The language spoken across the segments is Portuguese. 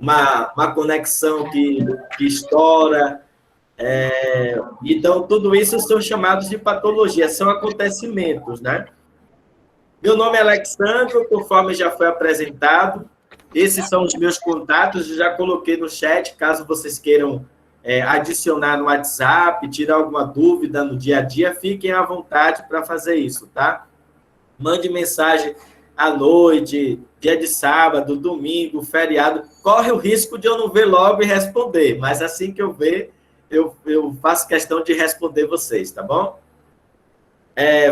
uma conexão que estoura. Então, tudo isso são chamados de patologia, são acontecimentos, né? Meu nome é Alexandro, conforme já foi apresentado. Esses são os meus contatos, já coloquei no chat, caso vocês queiram adicionar no WhatsApp, tirar alguma dúvida no dia a dia, fiquem à vontade para fazer isso, tá? Mande mensagem à noite, dia de sábado, domingo, feriado. Corre o risco de eu não ver logo e responder, mas assim que eu ver, eu faço questão de responder vocês, tá bom?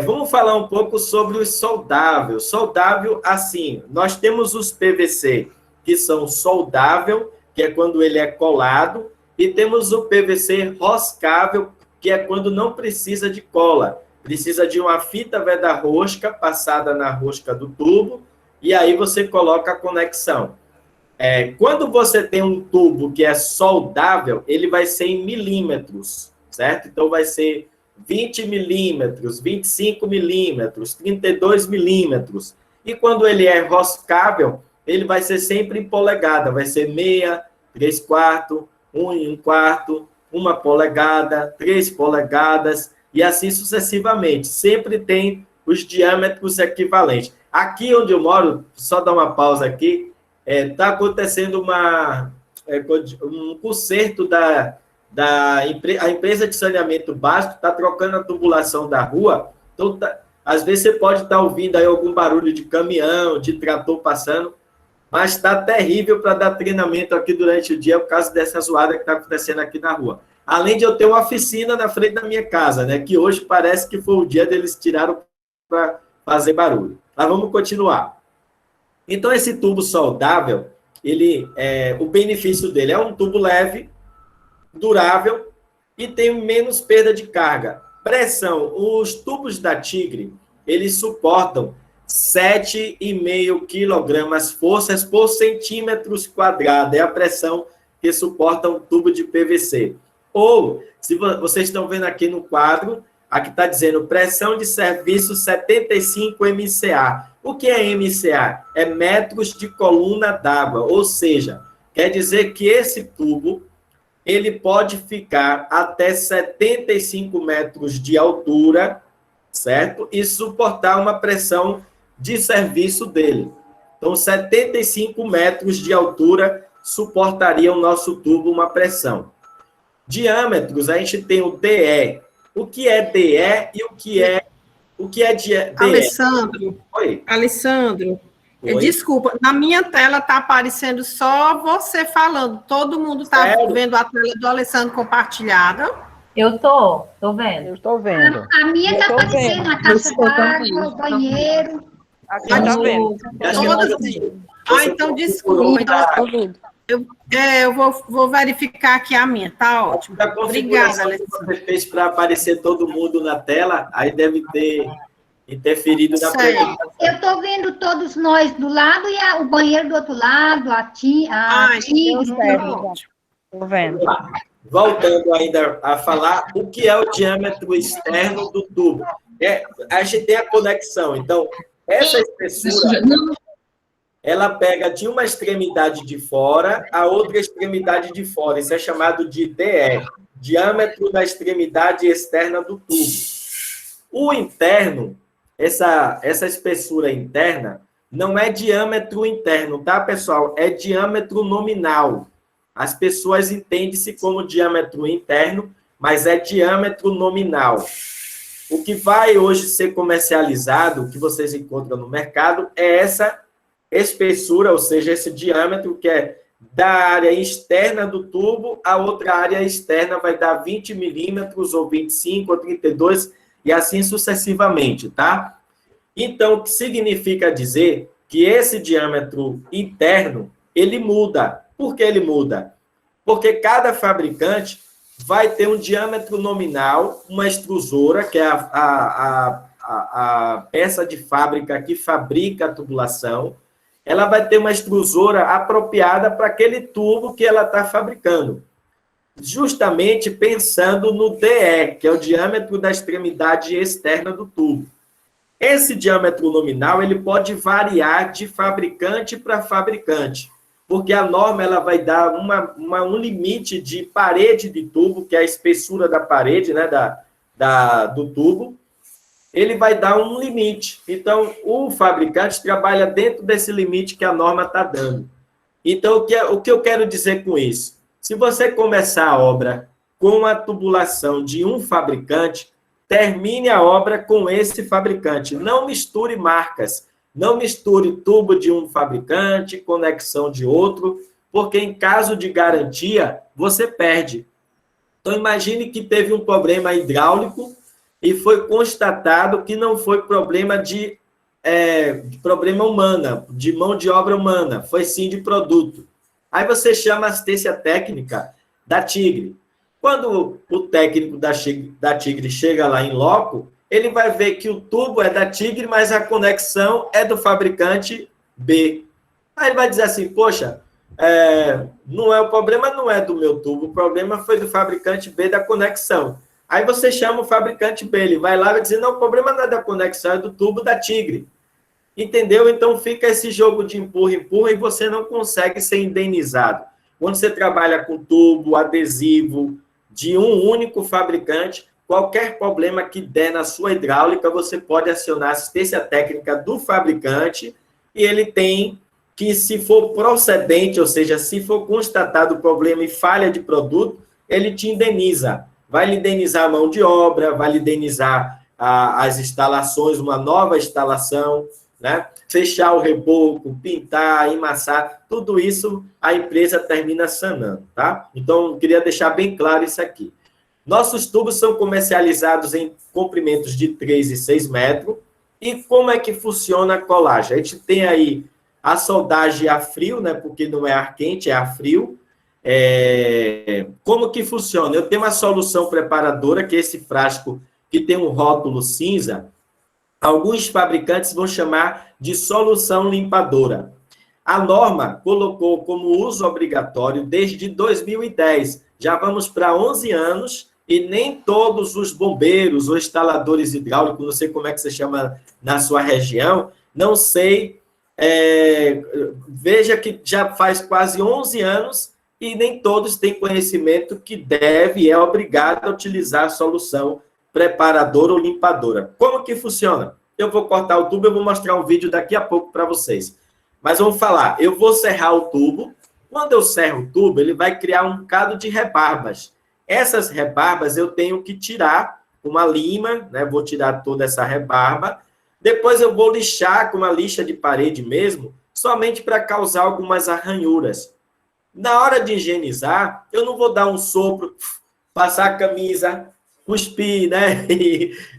Vamos falar um pouco sobre os soldáveis. Soldável, assim, nós temos os PVC, que são soldável, que é quando ele é colado, e temos o PVC roscável, que é quando não precisa de cola. Precisa de uma fita veda-rosca passada na rosca do tubo, e aí você coloca a conexão. Quando você tem um tubo que é soldável, ele vai ser em milímetros, certo? Então, vai ser 20 milímetros, 25 milímetros, 32 milímetros. E quando ele é roscável, ele vai ser sempre em polegada, vai ser meia, 3/4, 1 1/4, 1 polegada, 3 polegadas, e assim sucessivamente. Sempre tem os diâmetros equivalentes. Aqui onde eu moro, só dar uma pausa aqui, está acontecendo um conserto a empresa de saneamento básico está trocando a tubulação da rua, então às vezes você pode estar ouvindo aí algum barulho de caminhão, de trator passando, mas está terrível para dar treinamento aqui durante o dia por causa dessa zoada que está acontecendo aqui na rua. Além de eu ter uma oficina na frente da minha casa, né, que hoje parece que foi o dia deles tiraram para fazer barulho. Mas vamos continuar. Então, esse tubo soldável, o benefício dele é um tubo leve, durável e tem menos perda de carga. Pressão, os tubos da Tigre, eles suportam 7,5 quilogramas forças por centímetros quadrados. É a pressão que suporta um tubo de PVC. Ou, se vocês estão vendo aqui no quadro, aqui está dizendo pressão de serviço 75 MCA. O que é MCA? É metros de coluna d'água, ou seja, quer dizer que esse tubo ele pode ficar até 75 metros de altura, certo? E suportar uma pressão de serviço dele. Então, 75 metros de altura suportaria o nosso tubo uma pressão. Diâmetros, a gente tem o DE. O que é DE e o que é DE? Alessandro. Oi? Alessandro. Oi? Desculpa, na minha tela está aparecendo só você falando. Todo mundo está vendo a tela do Alessandro compartilhada. Eu tô vendo. Eu estou vendo. A minha está aparecendo, a caixa d'água, o banheiro. Aqui está vendo. Então, desculpa. Eu vou verificar aqui a minha, tá ótimo. Obrigada, Alessandro. Você fez para aparecer todo mundo na tela, aí deve ter interferido na apresentação. Eu estou vendo todos nós do lado e o banheiro do outro lado, a tigre. Estou vendo. Voltando ainda a falar, o que é o diâmetro externo do tubo? A gente tem a conexão, então, essa espessura, ela pega de uma extremidade de fora a outra extremidade de fora, isso é chamado de DE, diâmetro da extremidade externa do tubo. O interno, essa espessura interna, não é diâmetro interno, tá, pessoal? É diâmetro nominal. As pessoas entendem-se como diâmetro interno, mas é diâmetro nominal. O que vai hoje ser comercializado, o que vocês encontram no mercado, é essa espessura, ou seja, esse diâmetro que é da área externa do tubo, a outra área externa vai dar 20 milímetros, ou 25, ou 32, e assim sucessivamente, tá? Então, o que significa dizer que esse diâmetro interno, ele muda. Por que ele muda? Porque cada fabricante vai ter um diâmetro nominal, uma extrusora, que é a peça de fábrica que fabrica a tubulação, ela vai ter uma extrusora apropriada para aquele tubo que ela está fabricando, justamente pensando no DE, que é o diâmetro da extremidade externa do tubo. Esse diâmetro nominal ele pode variar de fabricante para fabricante. porque a norma ela vai dar um limite de parede de tubo, que é a espessura da parede, né, do tubo, ele vai dar um limite. Então, o fabricante trabalha dentro desse limite que a norma está dando. Então, o que eu quero dizer com isso? Se você começar a obra com a tubulação de um fabricante, termine a obra com esse fabricante. Não misture marcas. Não misture tubo de um fabricante, conexão de outro, porque em caso de garantia, você perde. Então, imagine que teve um problema hidráulico e foi constatado que não foi problema de problema humana, de mão de obra humana, foi sim de produto. Aí você chama a assistência técnica da Tigre. Quando o técnico da Tigre chega lá em loco, ele vai ver que o tubo é da Tigre, mas a conexão é do fabricante B. Aí ele vai dizer assim, poxa, o problema não é do meu tubo, o problema foi do fabricante B da conexão. Aí você chama o fabricante B, ele vai lá e vai dizer, não, o problema não é da conexão, é do tubo da Tigre. Entendeu? Então fica esse jogo de empurra e você não consegue ser indenizado. Quando você trabalha com tubo, adesivo, de um único fabricante, qualquer problema que der na sua hidráulica, você pode acionar a assistência técnica do fabricante e ele tem que, se for procedente, ou seja, se for constatado o problema e falha de produto, ele te indeniza. Vai lhe indenizar a mão de obra, vai lhe indenizar as instalações, uma nova instalação, né? Fechar o reboco, pintar, emassar, tudo isso a empresa termina sanando, tá? Então, eu queria deixar bem claro isso aqui. Nossos tubos são comercializados em comprimentos de 3 e 6 metros. E como é que funciona a colagem? A gente tem aí a soldagem a frio, né? Porque não é ar quente, é a frio. Como que funciona? Eu tenho uma solução preparadora, que é esse frasco que tem um rótulo cinza. Alguns fabricantes vão chamar de solução limpadora. A norma colocou como uso obrigatório desde 2010. Já vamos para 11 anos e nem todos os bombeiros ou instaladores hidráulicos, não sei como é que você chama na sua região, não sei. Veja que já faz quase 11 anos e nem todos têm conhecimento que deve e é obrigado a utilizar a solução preparadora ou limpadora. Como que funciona? Eu vou cortar o tubo, eu vou mostrar um vídeo daqui a pouco para vocês. Mas vamos falar, eu vou serrar o tubo. Quando eu serro o tubo, ele vai criar um bocado de rebarbas. Essas rebarbas eu tenho que tirar com uma lima, né? Vou tirar toda essa rebarba. Depois eu vou lixar com uma lixa de parede mesmo, somente para causar algumas arranhuras. Na hora de higienizar, eu não vou dar um sopro, passar a camisa, cuspir, né?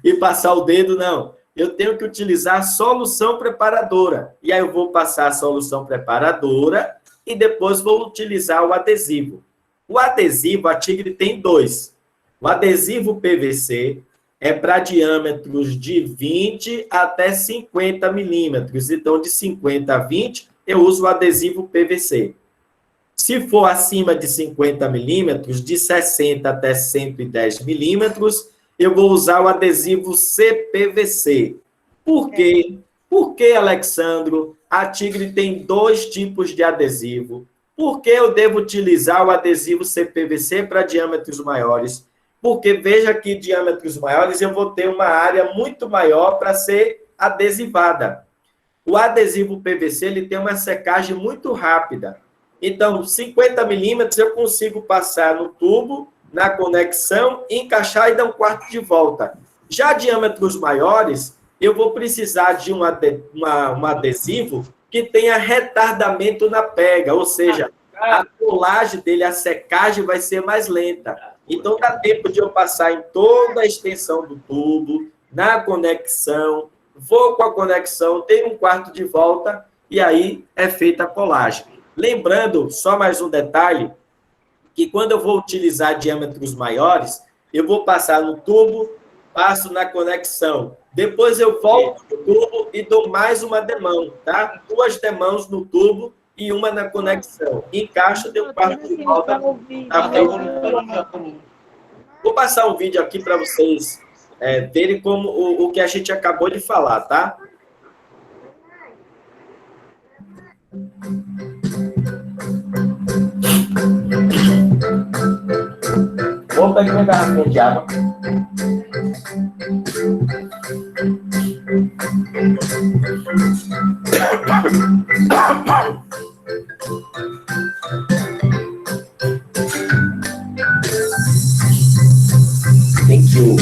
e passar o dedo, não. Eu tenho que utilizar a solução preparadora. E aí eu vou passar a solução preparadora e depois vou utilizar o adesivo. O adesivo, a Tigre tem 2. O adesivo PVC é para diâmetros de 20 até 50 milímetros. Então, de 50 a 20, eu uso o adesivo PVC. Se for acima de 50 milímetros, de 60 até 110 milímetros, eu vou usar o adesivo CPVC. Por quê? Porque, Alexandro, a Tigre tem 2 tipos de adesivo. Por que eu devo utilizar o adesivo CPVC para diâmetros maiores? Porque veja que diâmetros maiores eu vou ter uma área muito maior para ser adesivada. O adesivo PVC ele tem uma secagem muito rápida. Então, 50 milímetros eu consigo passar no tubo, na conexão, encaixar e dar um quarto de volta. Já diâmetros maiores, eu vou precisar de um adesivo que tenha retardamento na pega, ou seja, a colagem dele, a secagem vai ser mais lenta. Então, dá tempo de eu passar em toda a extensão do tubo, na conexão, vou com a conexão, tenho um quarto de volta, e aí é feita a colagem. Lembrando, só mais um detalhe, que quando eu vou utilizar diâmetros maiores, eu vou passar no tubo, passo na conexão. Depois eu volto no tubo e dou mais uma demão, tá? 2 demãos no tubo e uma na conexão. Encaixo, deu um quarto de volta. Tá feito. Vou passar um vídeo aqui para vocês verem como o que a gente acabou de falar, tá? Bota aqui uma garrafinha de água. Thank you.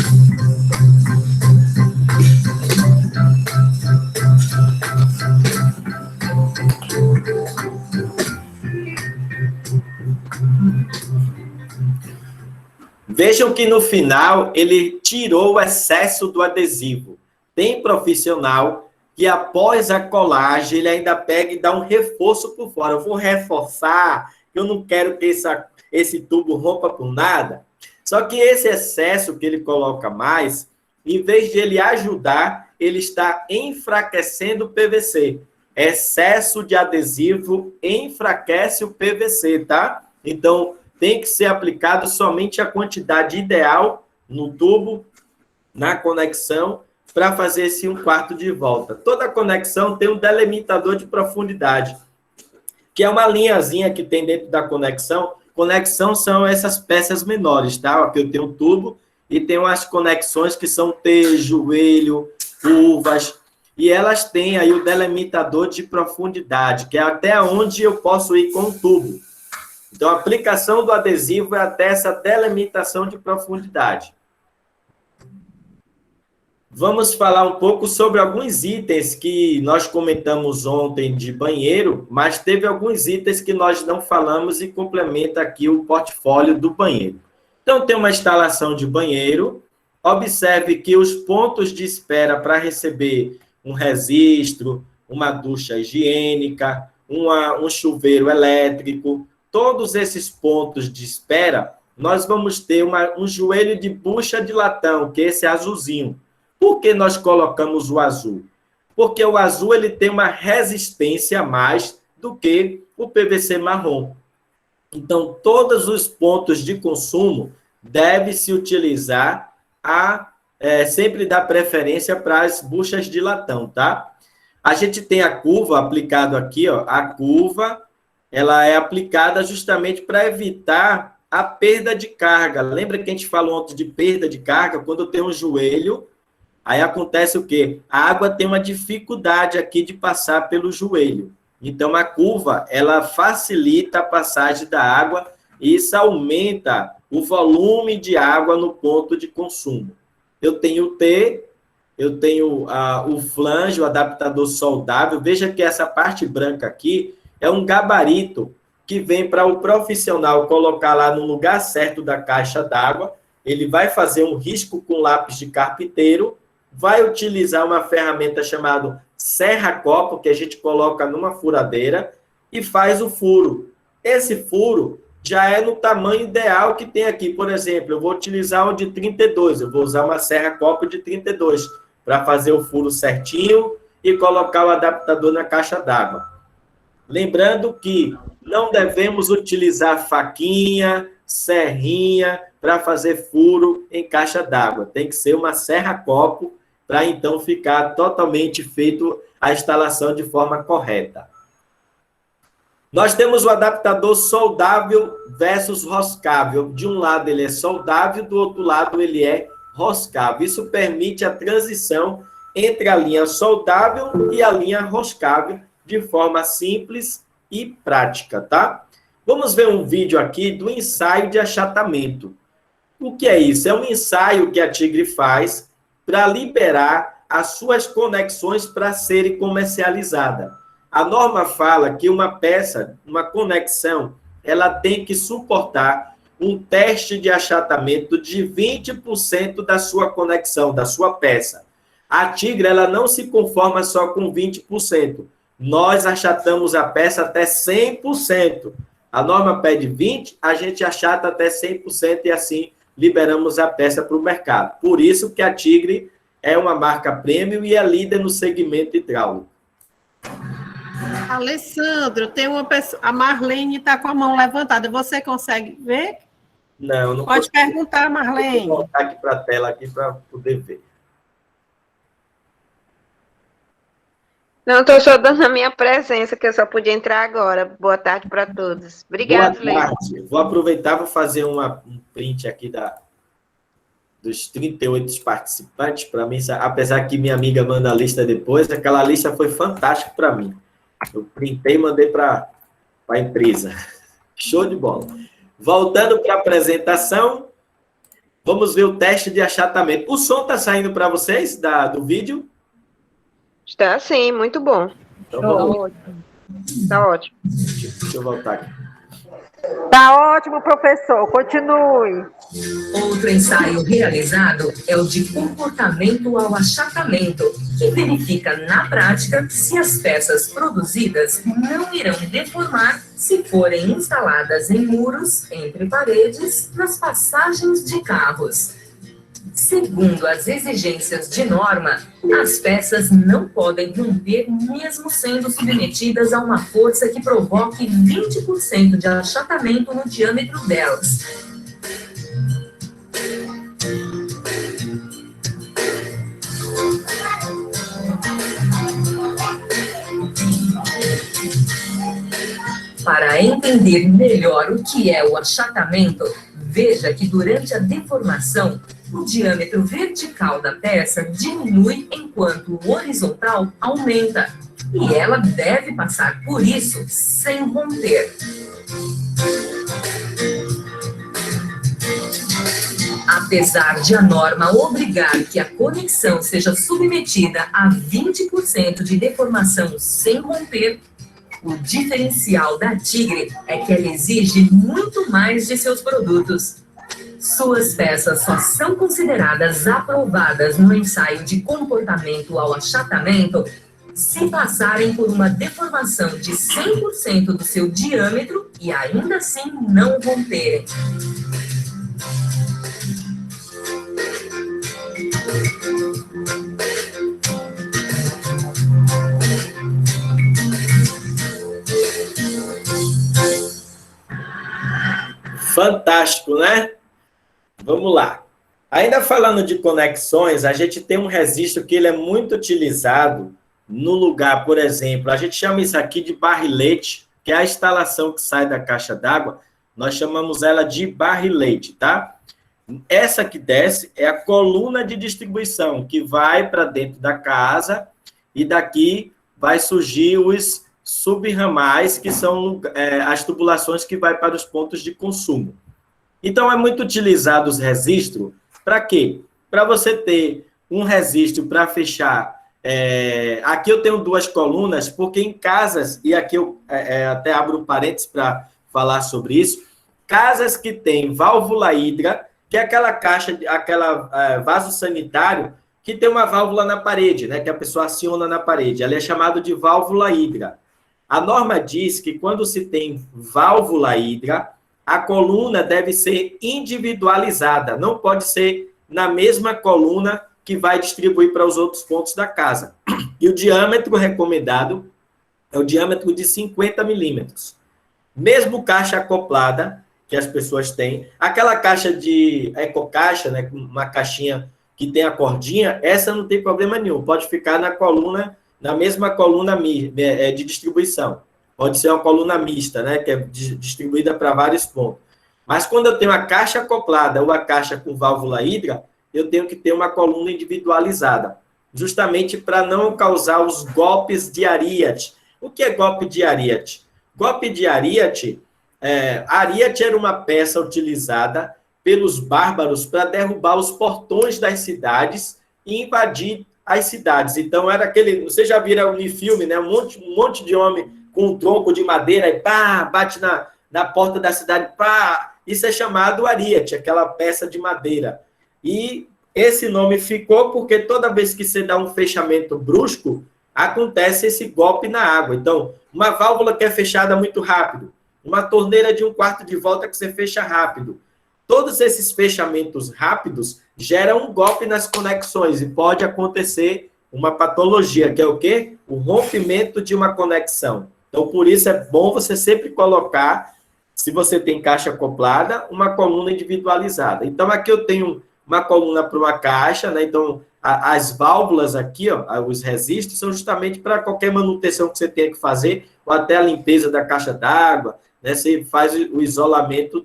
Vejam que no final ele tirou o excesso do adesivo. Tem profissional que após a colagem ele ainda pega e dá um reforço por fora. Eu vou reforçar, eu não quero que esse tubo rompa por nada. Só que esse excesso que ele coloca mais, em vez de ele ajudar, ele está enfraquecendo o PVC. Excesso de adesivo enfraquece o PVC, tá? Então, tem que ser aplicado somente a quantidade ideal no tubo, na conexão, para fazer esse 1/4 de volta. Toda conexão tem um delimitador de profundidade, que é uma linhazinha que tem dentro da conexão. Conexão são essas peças menores, tá? Aqui eu tenho um tubo e tenho as conexões que são T, joelho, curvas, e elas têm aí o delimitador de profundidade, que é até onde eu posso ir com o tubo. Então, a aplicação do adesivo é até essa delimitação de profundidade. Vamos falar um pouco sobre alguns itens que nós comentamos ontem de banheiro, mas teve alguns itens que nós não falamos e complementa aqui o portfólio do banheiro. Então, tem uma instalação de banheiro. Observe que os pontos de espera para receber um registro, uma ducha higiênica, um chuveiro elétrico, todos esses pontos de espera, nós vamos ter um joelho de bucha de latão, que é esse azulzinho. Por que nós colocamos o azul? Porque o azul ele tem uma resistência a mais do que o PVC marrom. Então, todos os pontos de consumo devem se utilizar sempre dar preferência para as buchas de latão, tá? A gente tem a curva aplicado aqui, ó, a curva, ela é aplicada justamente para evitar a perda de carga. Lembra que a gente falou ontem de perda de carga? Quando tem um joelho, aí acontece o quê? A água tem uma dificuldade aqui de passar pelo joelho. Então, a curva, ela facilita a passagem da água e isso aumenta o volume de água no ponto de consumo. Eu tenho o T, eu tenho o flange, o adaptador soldável. Veja que essa parte branca aqui é um gabarito que vem para o profissional colocar lá no lugar certo da caixa d'água. Ele vai fazer um risco com lápis de carpinteiro, vai utilizar uma ferramenta chamada serra-copo, que a gente coloca numa furadeira, e faz o furo. Esse furo já é no tamanho ideal que tem aqui. Por exemplo, eu vou utilizar um de 32, eu vou usar uma serra-copo de 32 para fazer o furo certinho e colocar o adaptador na caixa d'água. Lembrando que não devemos utilizar faquinha, serrinha para fazer furo em caixa d'água. Tem que ser uma serra-copo para então ficar totalmente feito a instalação de forma correta. Nós temos o adaptador soldável versus roscável. De um lado ele é soldável, do outro lado ele é roscável. Isso permite a transição entre a linha soldável e a linha roscável de forma simples e prática, tá? Vamos ver um vídeo aqui do ensaio de achatamento. O que é isso? É um ensaio que a Tigre faz para liberar as suas conexões para serem comercializadas. A norma fala que uma peça, uma conexão, ela tem que suportar um teste de achatamento de 20% da sua conexão, da sua peça. A Tigre, ela não se conforma só com 20%. Nós achatamos a peça até 100%. A norma pede 20%, a gente achata até 100% e assim liberamos a peça para o mercado. Por isso que a Tigre é uma marca premium e é líder no segmento hidráulico. Alessandro, tem uma pessoa, a Marlene está com a mão levantada. Você consegue ver? Não Pode perguntar, Marlene. Vou colocar aqui para a tela aqui para poder ver. Não, estou só dando a minha presença, que eu só podia entrar agora. Boa tarde para todos. Obrigada, Boa tarde. Vou aproveitar e vou fazer um print aqui dos 38 participantes, para mim, apesar que minha amiga manda a lista depois, aquela lista foi fantástica para mim. Eu printei e mandei para a empresa. Show de bola. Voltando para a apresentação, vamos ver o teste de achatamento. O som está saindo para vocês do vídeo? Está sim, muito bom. Então, vamos... Ótimo. Está ótimo. Deixa eu voltar aqui. Tá ótimo, professor. Continue. Outro ensaio realizado é o de comportamento ao achatamento, que verifica na prática se as peças produzidas não irão deformar se forem instaladas em muros, entre paredes, nas passagens de carros. Segundo as exigências de norma, as peças não podem romper mesmo sendo submetidas a uma força que provoque 20% de achatamento no diâmetro delas. Para entender melhor o que é o achatamento, veja que durante a deformação, o diâmetro vertical da peça diminui enquanto o horizontal aumenta, e ela deve passar por isso sem romper. Apesar de a norma obrigar que a conexão seja submetida a 20% de deformação sem romper, o diferencial da Tigre é que ela exige muito mais de seus produtos. Suas peças só são consideradas aprovadas no ensaio de comportamento ao achatamento se passarem por uma deformação de 100% do seu diâmetro e ainda assim não romperem. Fantástico, né? Vamos lá. Ainda falando de conexões, a gente tem um registro que ele é muito utilizado no lugar, por exemplo, a gente chama isso aqui de barrilete, que é a instalação que sai da caixa d'água, nós chamamos ela de barrilete, tá? Essa que desce é a coluna de distribuição, que vai para dentro da casa e daqui vai surgir os subramais, que são as tubulações que vai para os pontos de consumo. Então, é muito utilizado os registros, para quê? Para você ter um registro para fechar. Aqui eu tenho duas colunas, porque em casas, e aqui eu até abro um parênteses para falar sobre isso, casas que tem válvula hidra, que é aquela caixa, vaso sanitário, que tem uma válvula na parede, né, que a pessoa aciona na parede. Ela é chamada de válvula hidra. A norma diz que quando se tem válvula hidra, a coluna deve ser individualizada, não pode ser na mesma coluna que vai distribuir para os outros pontos da casa. E o diâmetro recomendado é o diâmetro de 50 milímetros. Mesmo caixa acoplada, que as pessoas têm, aquela caixa de ecocaixa, né, uma caixinha que tem a cordinha, essa não tem problema nenhum, pode ficar na mesma coluna de distribuição. Pode ser uma coluna mista, né, que é distribuída para vários pontos. Mas quando eu tenho a caixa acoplada ou a caixa com válvula hidra, eu tenho que ter uma coluna individualizada, justamente para não causar os golpes de Ariete. O que é golpe de Ariete? Golpe de Ariete, Ariete era uma peça utilizada pelos bárbaros para derrubar os portões das cidades e invadir as cidades. Então, era aquele... Vocês já viram no filme, né? Um monte de homem com um tronco de madeira e pá, bate na porta da cidade, pá. Isso é chamado ariete, aquela peça de madeira. E esse nome ficou porque toda vez que você dá um fechamento brusco, acontece esse golpe na água. Então, uma válvula que é fechada muito rápido, uma torneira de 1/4 de volta que você fecha rápido. Todos esses fechamentos rápidos geram um golpe nas conexões e pode acontecer uma patologia, que é o quê? O rompimento de uma conexão. Então, por isso é bom você sempre colocar, se você tem caixa acoplada, uma coluna individualizada. Então, aqui eu tenho uma coluna para uma caixa, né? Então, as válvulas aqui, ó, os registros, são justamente para qualquer manutenção que você tenha que fazer, ou até a limpeza da caixa d'água, né? Você faz o isolamento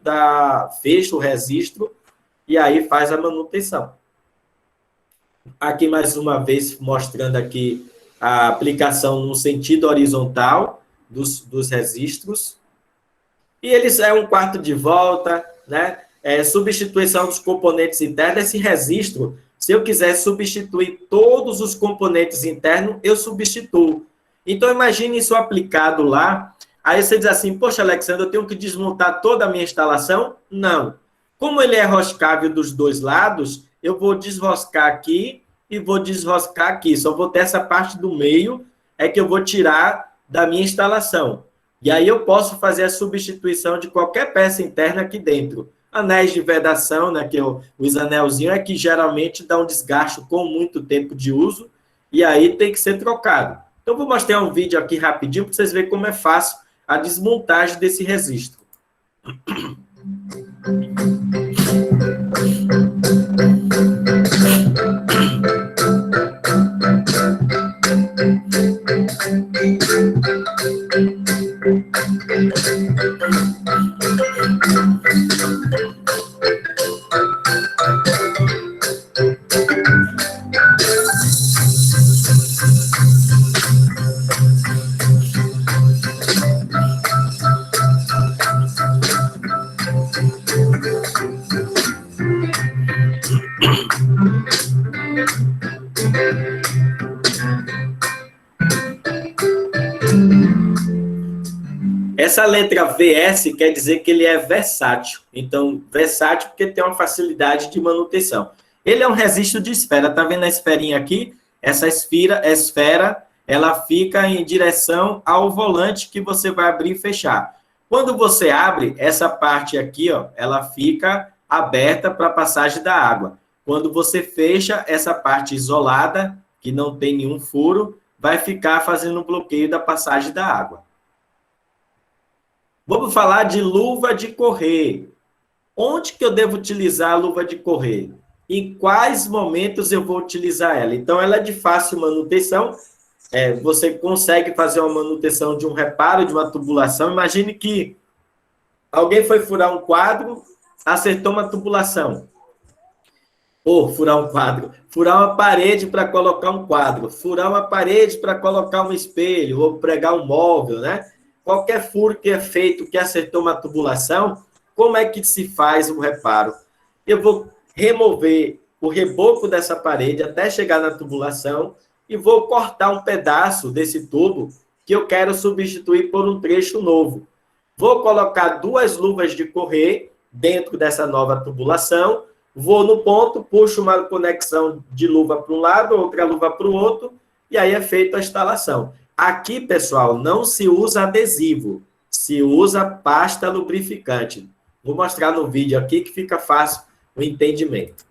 fecha o registro e aí faz a manutenção. Aqui, mais uma vez, mostrando aqui a aplicação no sentido horizontal dos registros. E eles é um quarto de volta, né? Substituição dos componentes internos. Esse registro, se eu quiser substituir todos os componentes internos, eu substituo. Então, imagine isso aplicado lá. Aí você diz assim, poxa, Alexandre, eu tenho que desmontar toda a minha instalação? Não. Como ele é roscável dos dois lados, eu vou desroscar aqui e vou desroscar aqui. Só vou ter essa parte do meio, é que eu vou tirar da minha instalação. E aí eu posso fazer a substituição de qualquer peça interna aqui dentro. Anéis de vedação, né, que os anelzinhos é que geralmente dá um desgaste com muito tempo de uso, e aí tem que ser trocado. Então, vou mostrar um vídeo aqui rapidinho para vocês verem como é fácil a desmontagem desse registro. Essa letra VS quer dizer que ele é versátil. Então, versátil porque tem uma facilidade de manutenção. Ele é um registro de esfera. Tá vendo a esferinha aqui? Essa esfera, ela fica em direção ao volante que você vai abrir e fechar. Quando você abre, essa parte aqui, ó, ela fica aberta para a passagem da água. Quando você fecha, essa parte isolada, que não tem nenhum furo, vai ficar fazendo o bloqueio da passagem da água. Vamos falar de luva de correr. Onde que eu devo utilizar a luva de correr? Em quais momentos eu vou utilizar ela? Então, ela é de fácil manutenção. Você consegue fazer uma manutenção de um reparo, de uma tubulação. Imagine que alguém foi furar um quadro, acertou uma tubulação. Ou furar um quadro. Furar uma parede para colocar um quadro. Furar uma parede para colocar um espelho, ou pregar um móvel, né? Qualquer furo que é feito, que acertou uma tubulação, como é que se faz o reparo? Eu vou remover o reboco dessa parede até chegar na tubulação e vou cortar um pedaço desse tubo que eu quero substituir por um trecho novo. Vou colocar 2 luvas de correr dentro dessa nova tubulação, vou no ponto, puxo uma conexão de luva para um lado, outra luva para o outro, e aí é feita a instalação. Aqui, pessoal, não se usa adesivo, se usa pasta lubrificante. Vou mostrar no vídeo aqui que fica fácil o entendimento.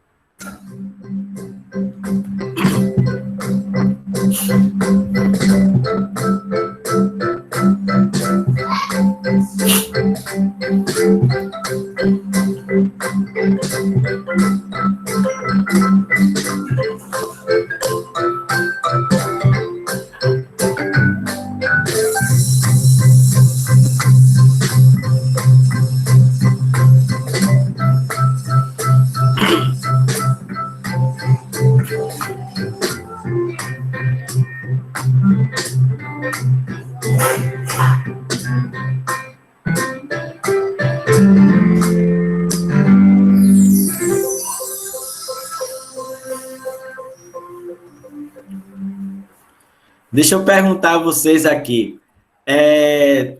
Deixa eu perguntar a vocês aqui.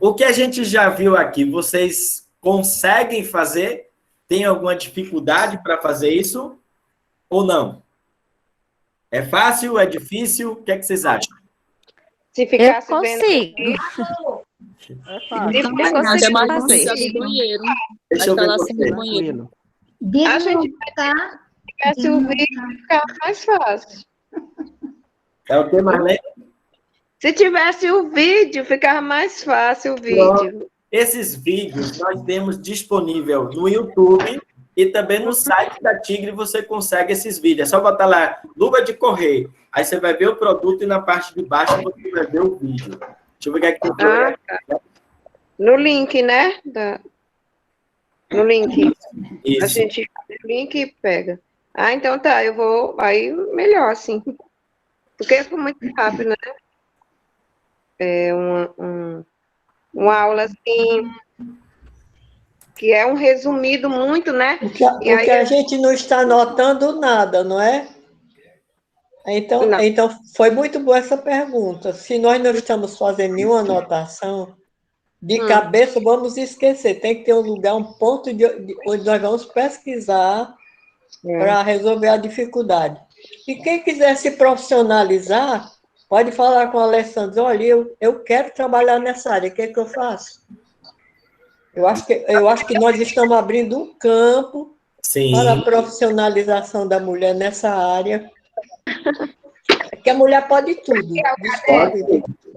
O que a gente já viu aqui, vocês conseguem fazer? Tem alguma dificuldade para fazer isso? Ou não? É fácil? É difícil? O que é que vocês acham? Se ficasse Eu consigo. Deixa eu ver você. A gente vai tivesse o vídeo, ficava mais fácil. É o que, Marlene? Se tivesse o vídeo, ficava mais fácil o vídeo. Esses vídeos nós temos disponível no YouTube e também no site da Tigre você consegue esses vídeos. É só botar lá, luva de correr. Aí você vai ver o produto e na parte de baixo você vai ver o vídeo. Deixa eu ver o que é que tem. Tá. No link, né? No link. Isso. A gente link e pega. Ah, então tá, eu vou. Aí melhor, assim. Porque foi muito rápido, né? É uma aula assim, que é um resumido muito, né? Porque a gente não está anotando nada, não é? Então, foi muito boa essa pergunta. Se nós não estamos fazendo nenhuma anotação, de cabeça vamos esquecer. Tem que ter um lugar, um ponto onde nós vamos pesquisar para resolver a dificuldade. E quem quiser se profissionalizar, pode falar com o Alessandro. Olha, eu quero trabalhar nessa área, o que é que eu faço? Eu acho que nós estamos abrindo um campo para a profissionalização da mulher nessa área. Porque a mulher pode tudo.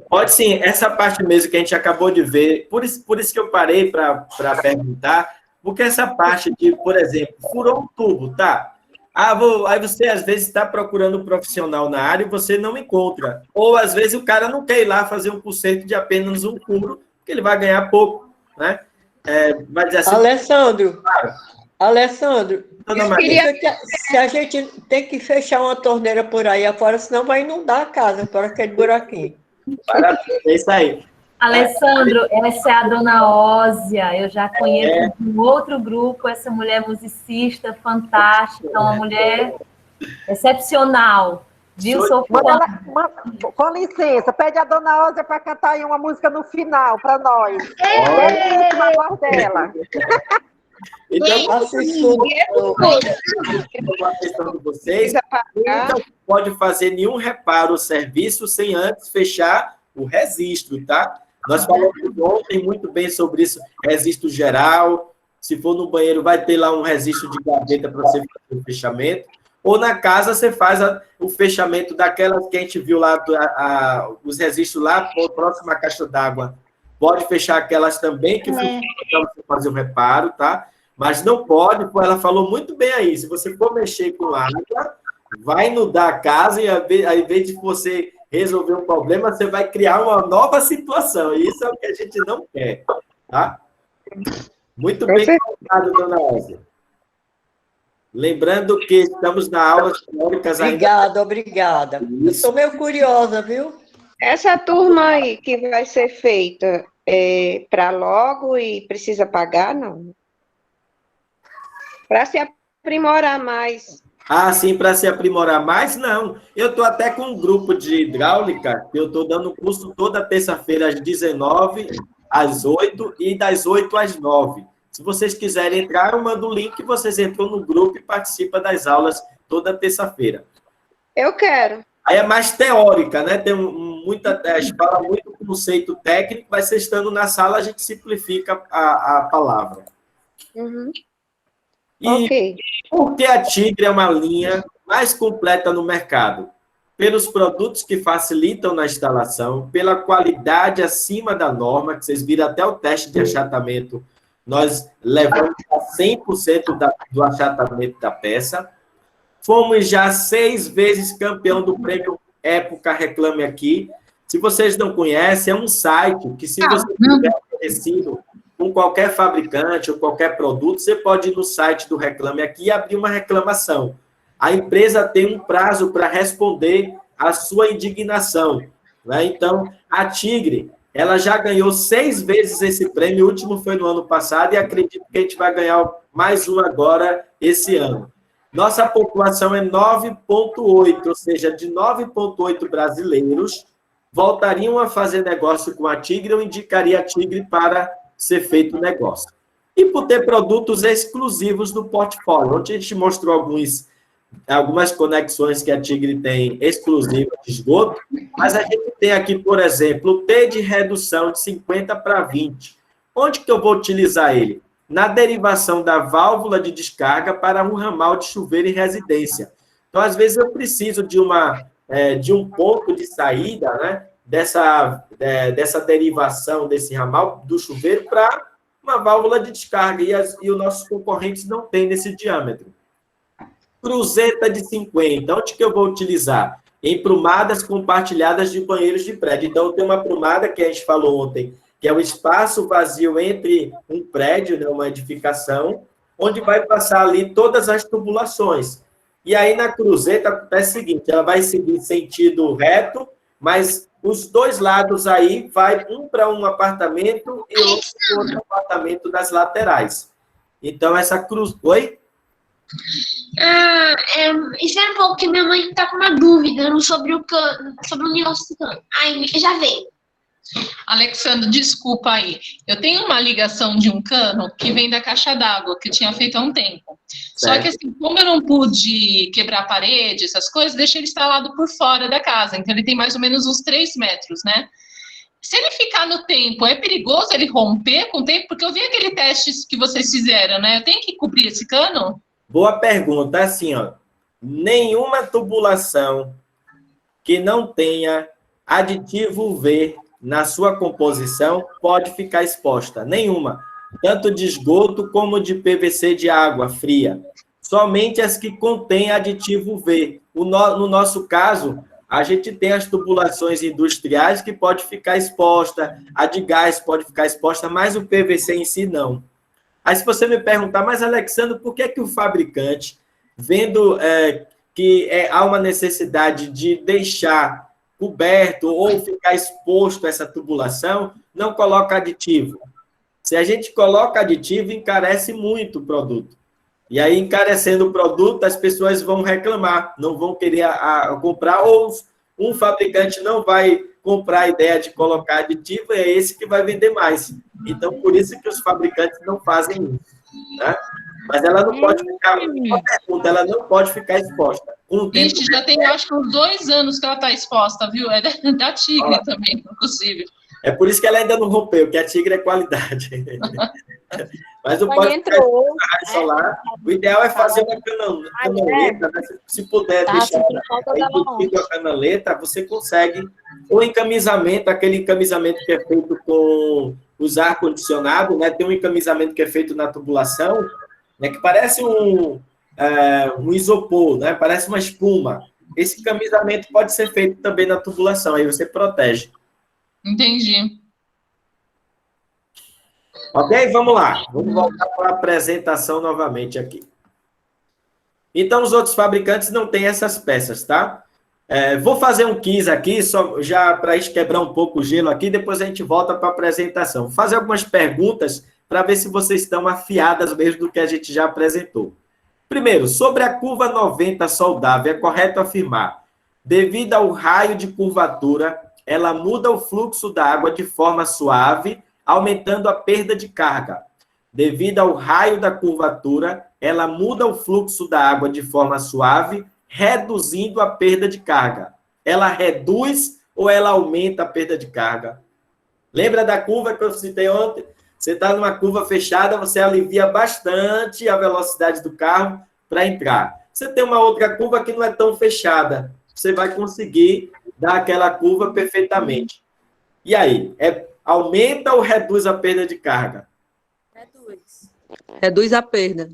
Pode sim, essa parte mesmo que a gente acabou de ver, por isso que eu parei para perguntar, porque essa parte de, por exemplo, furou um tubo, tá? Aí você, às vezes, está procurando um profissional na área e você não encontra. Ou, às vezes, o cara não quer ir lá fazer um conserto de apenas um furo, porque ele vai ganhar pouco, né? Vai dizer assim, Alessandro, se a gente tem que fechar uma torneira por aí afora, senão vai inundar a casa por aquele buraquinho. Parabéns, é isso aí. Alessandro, essa é a dona Ósia, eu já conheço de um outro grupo, essa mulher musicista fantástica, uma mulher excepcional, viu? Sou fã. Com licença, pede a dona Ósia para cantar aí uma música no final para nós. Belíssima a voz dela. Então, a questão de vocês, nunca pode fazer nenhum reparo ou serviço sem antes fechar o registro, tá? Nós falamos ontem muito bem sobre isso, registro geral. Se for no banheiro, vai ter lá um registro de gaveta para você fazer o fechamento. Ou na casa, você faz o fechamento daquelas que a gente viu lá, os registros lá, próximo à caixa d'água. Pode fechar aquelas também, que funciona para você fazer o reparo, tá? Mas não pode, ela falou muito bem aí, se você for mexer com água, vai inundar a casa e, ao invés de você resolver um problema, você vai criar uma nova situação. E isso é o que a gente não quer, tá? Muito bem colocado, dona Ósia. Lembrando que estamos na aula teóricas ainda. Obrigada. Eu estou meio curiosa, viu? Essa turma aí que vai ser feita para logo e precisa pagar, não? Para se aprimorar mais. Ah, sim, para se aprimorar mais? Não. Eu estou até com um grupo de hidráulica, eu estou dando curso toda terça-feira às 19, às 8 e das 8 às 9. Se vocês quiserem entrar, eu mando o link, vocês entram no grupo e participam das aulas toda terça-feira. Eu quero. Aí é mais teórica, né? Tem a gente fala muito conceito técnico, mas você estando na sala, a gente simplifica a palavra. E por que a Tigre é uma linha mais completa no mercado? Pelos produtos que facilitam na instalação, pela qualidade acima da norma, que vocês viram até o teste de achatamento, nós levamos a 100% do achatamento da peça. Fomos já 6 vezes campeão do prêmio Época Reclame Aqui. Se vocês não conhecem, é um site que, se você tiver oferecido com qualquer fabricante ou qualquer produto, você pode ir no site do Reclame Aqui e abrir uma reclamação. A empresa tem um prazo para responder a sua indignação, né? Então, a Tigre, ela já ganhou 6 vezes esse prêmio, o último foi no ano passado, e acredito que a gente vai ganhar mais um agora, esse ano. Nossa população é 9,8, ou seja, de 9,8 brasileiros voltariam a fazer negócio com a Tigre, eu indicaria a Tigre para ser feito negócio. E por ter produtos exclusivos no portfólio. Ontem a gente mostrou algumas conexões que a Tigre tem exclusivas de esgoto, mas a gente tem aqui, por exemplo, o T de redução de 50 para 20. Onde que eu vou utilizar ele? Na derivação da válvula de descarga para um ramal de chuveiro em residência. Então, às vezes, eu preciso de um ponto de saída, né, dessa derivação desse ramal do chuveiro para uma válvula de descarga, e os nossos concorrentes não têm nesse diâmetro. Cruzeta de 50, onde que eu vou utilizar? Em prumadas compartilhadas de banheiros de prédio. Então, tem uma prumada que a gente falou ontem, que é o espaço vazio entre um prédio, né, uma edificação, onde vai passar ali todas as tubulações. E aí, na cruzeta, acontece o seguinte, ela vai seguir sentido reto, mas os dois lados aí vai um para um apartamento e outro para outro apartamento das laterais. Então, essa cruz... Oi? Espera um pouco, que minha mãe está com uma dúvida sobre o negócio do cano. Aí, já veio. Alexandre, desculpa aí. Eu tenho uma ligação de um cano que vem da caixa d'água, que eu tinha feito há um tempo. Só que, assim, como eu não pude quebrar a parede, essas coisas, deixei ele instalado por fora da casa. Então, ele tem mais ou menos uns 3 metros, né? Se ele ficar no tempo, é perigoso ele romper com o tempo? Porque eu vi aquele teste que vocês fizeram, né? Eu tenho que cobrir esse cano? Boa pergunta. Assim, ó, nenhuma tubulação que não tenha aditivo V na sua composição pode ficar exposta. Nenhuma. Tanto de esgoto como de PVC de água fria. Somente as que contêm aditivo V. No nosso caso, a gente tem as tubulações industriais que pode ficar exposta, a de gás pode ficar exposta, mas o PVC em si não. Aí se você me perguntar, mas Alexandre, por que o fabricante, vendo que há uma necessidade de deixar coberto ou ficar exposto a essa tubulação, não coloca aditivo? Se a gente coloca aditivo, encarece muito o produto. E aí, encarecendo o produto, as pessoas vão reclamar, não vão querer comprar, ou um fabricante não vai comprar a ideia de colocar aditivo, é esse que vai vender mais. Então, por isso que os fabricantes não fazem isso, né? Mas ela não pode ficar, uma pergunta, ela não pode ficar exposta. Vixe, já tem, acho que uns 2 anos que ela está exposta, viu? É da Tigre também, inclusive. É por isso que ela ainda não rompeu, que a Tigre é qualidade. Mas não pode ficar solar. O ideal é fazer uma canaleta, né? Se puder deixar embutido a canaleta, você consegue. O encamisamento, aquele encamisamento que é feito com os ar-condicionado, né? Tem um encamisamento que é feito na tubulação, né? Que parece um isopor, né? Parece uma espuma. Esse encamisamento pode ser feito também na tubulação, aí você protege. Entendi. Ok? Vamos lá. Vamos voltar para a apresentação novamente aqui. Então, os outros fabricantes não têm essas peças, tá? Vou fazer um quiz aqui, só já para a gente quebrar um pouco o gelo aqui, depois a gente volta para a apresentação. Vou fazer algumas perguntas para ver se vocês estão afiadas mesmo do que a gente já apresentou. Primeiro, sobre a curva 90 soldável, é correto afirmar, devido ao raio de curvatura, ela muda o fluxo da água de forma suave, aumentando a perda de carga. Devido ao raio da curvatura, ela muda o fluxo da água de forma suave, reduzindo a perda de carga. Ela reduz ou ela aumenta a perda de carga? Lembra da curva que eu citei ontem? Você está numa curva fechada, você alivia bastante a velocidade do carro para entrar. Você tem uma outra curva que não é tão fechada. Você vai conseguir dar aquela curva perfeitamente. E aí, aumenta ou reduz a perda de carga? Reduz a perda.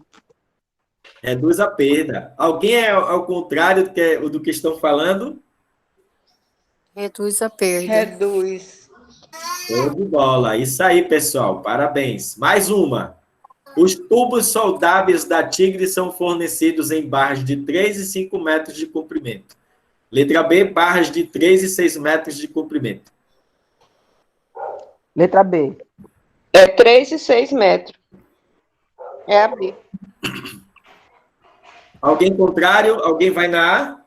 Reduz a perda. Alguém é ao contrário do que estão falando? Reduz a perda. Reduz. Show de bola. Isso aí, pessoal. Parabéns. Mais uma. Os tubos soldáveis da Tigre são fornecidos em barras de 3 e 5 metros de comprimento. Letra B, barras de 3 e 6 metros de comprimento. Letra B. 3 e 6 metros. É a B. Alguém contrário? Alguém vai na A?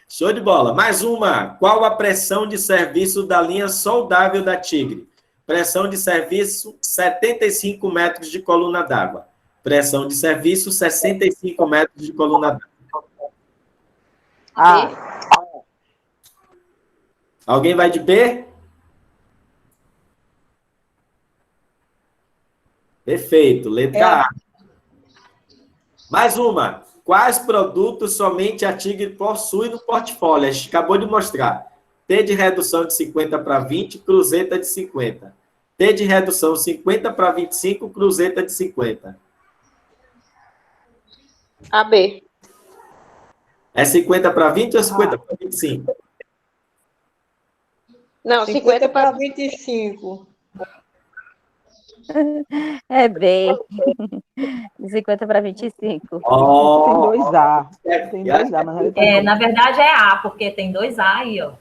Show de bola. Mais uma. Qual a pressão de serviço da linha soldável da Tigre? Pressão de serviço, 75 metros de coluna d'água. Pressão de serviço, 65 metros de coluna d'água. Alguém vai de B? Perfeito. Letra A. Mais uma. Quais produtos somente a Tigre possui no portfólio? A gente acabou de mostrar. T de redução de 50 para 20, cruzeta de 50. T de redução 50 para 25, cruzeta de 50. A B. É 50 para 20 ou 50 para 25? Não, 50 para 25. É bem. De 50 para 25. Oh, Tem dois A. Tem dois A, mas Na verdade é A, porque tem dois A aí, ó.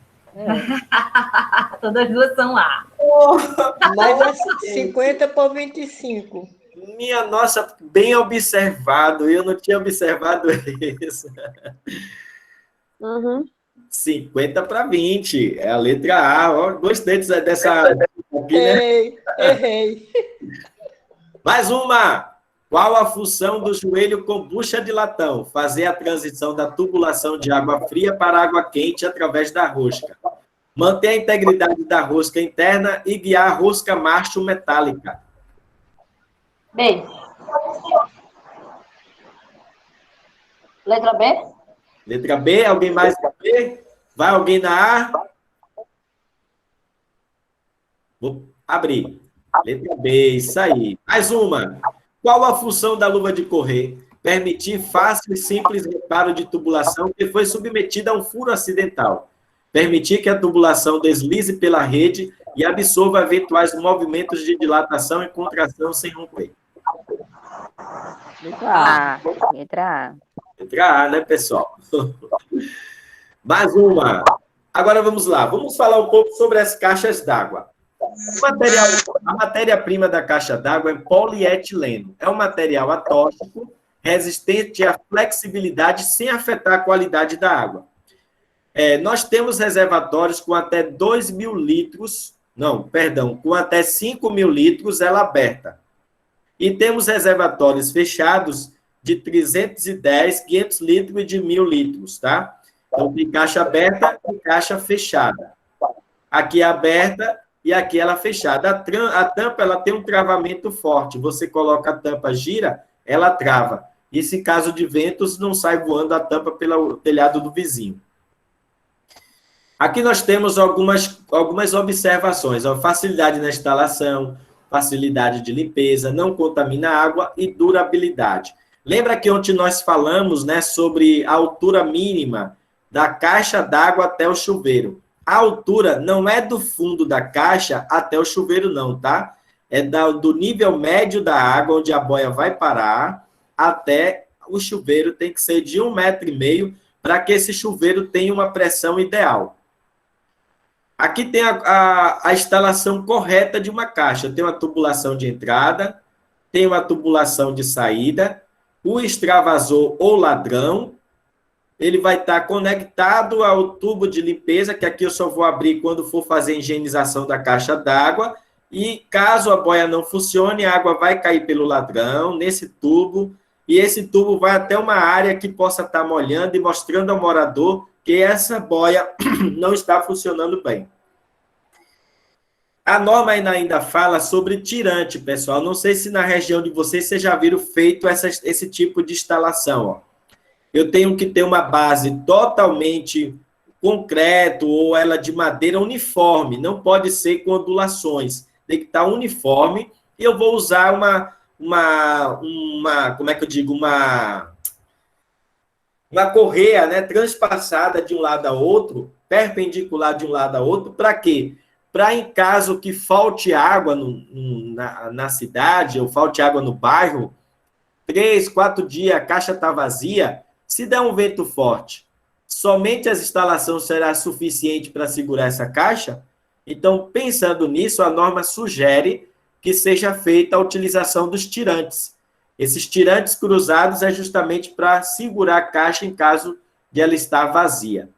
Todas as duas são A. Mas é 50 por 25. Minha nossa, bem observado. Eu não tinha observado isso. 50 para 20. É a letra A. Ó, gostei dessa. Aqui, né? Errei. Mais uma. Qual a função do joelho com bucha de latão? Fazer a transição da tubulação de água fria para água quente através da rosca. Manter a integridade da rosca interna e guiar a rosca macho metálica. B. Letra B? Letra B, alguém mais na B? Vai alguém na A? Vou abrir. Letra B, isso aí. Mais uma. Qual a função da luva de correr? Permitir fácil e simples reparo de tubulação que foi submetida a um furo acidental. Permitir que a tubulação deslize pela rede e absorva eventuais movimentos de dilatação e contração sem romper. Letra A. Letra A. Letra A, né, pessoal? Mais uma. Agora vamos lá. Vamos falar um pouco sobre as caixas d'água. A matéria-prima da caixa d'água é polietileno. É um material atóxico, resistente à flexibilidade sem afetar a qualidade da água. Nós temos reservatórios com até 2.000 litros, com até 5.000 litros ela aberta. E temos reservatórios fechados de 310, 500 litros e de 1.000 litros, tá? Então, tem caixa aberta e caixa fechada. Aqui é aberta e aqui ela é fechada. A tampa ela tem um travamento forte. Você coloca a tampa, gira, ela trava. E se caso de ventos, não sai voando a tampa pelo telhado do vizinho. Aqui nós temos algumas observações. Facilidade na instalação, facilidade de limpeza, não contamina água e durabilidade. Lembra que ontem nós falamos, né, sobre a altura mínima da caixa d'água até o chuveiro. A altura não é do fundo da caixa até o chuveiro, não, tá? É do nível médio da água, onde a boia vai parar, até o chuveiro tem que ser de 1,5 metro para que esse chuveiro tenha uma pressão ideal. Aqui tem a instalação correta de uma caixa. Tem uma tubulação de entrada, tem uma tubulação de saída, o extravasor ou ladrão, ele vai estar conectado ao tubo de limpeza, que aqui eu só vou abrir quando for fazer a higienização da caixa d'água, e caso a boia não funcione, a água vai cair pelo ladrão, nesse tubo, e esse tubo vai até uma área que possa estar molhando e mostrando ao morador que essa boia não está funcionando bem. A norma ainda fala sobre tirante, pessoal. Não sei se na região de vocês já viram feito esse tipo de instalação. Ó. Eu tenho que ter uma base totalmente concreto ou ela de madeira uniforme. Não pode ser com ondulações. Tem que estar uniforme. E eu vou usar como é que eu digo? Uma correia, né, transpassada de um lado a outro, perpendicular de um lado a outro. Para quê? Para, em caso que falte água na cidade, ou falte água no bairro, 3, 4 dias, a caixa está vazia, se der um vento forte, somente as instalações será suficiente para segurar essa caixa? Então, pensando nisso, a norma sugere que seja feita a utilização dos tirantes. Esses tirantes cruzados é justamente para segurar a caixa em caso de ela estar vazia.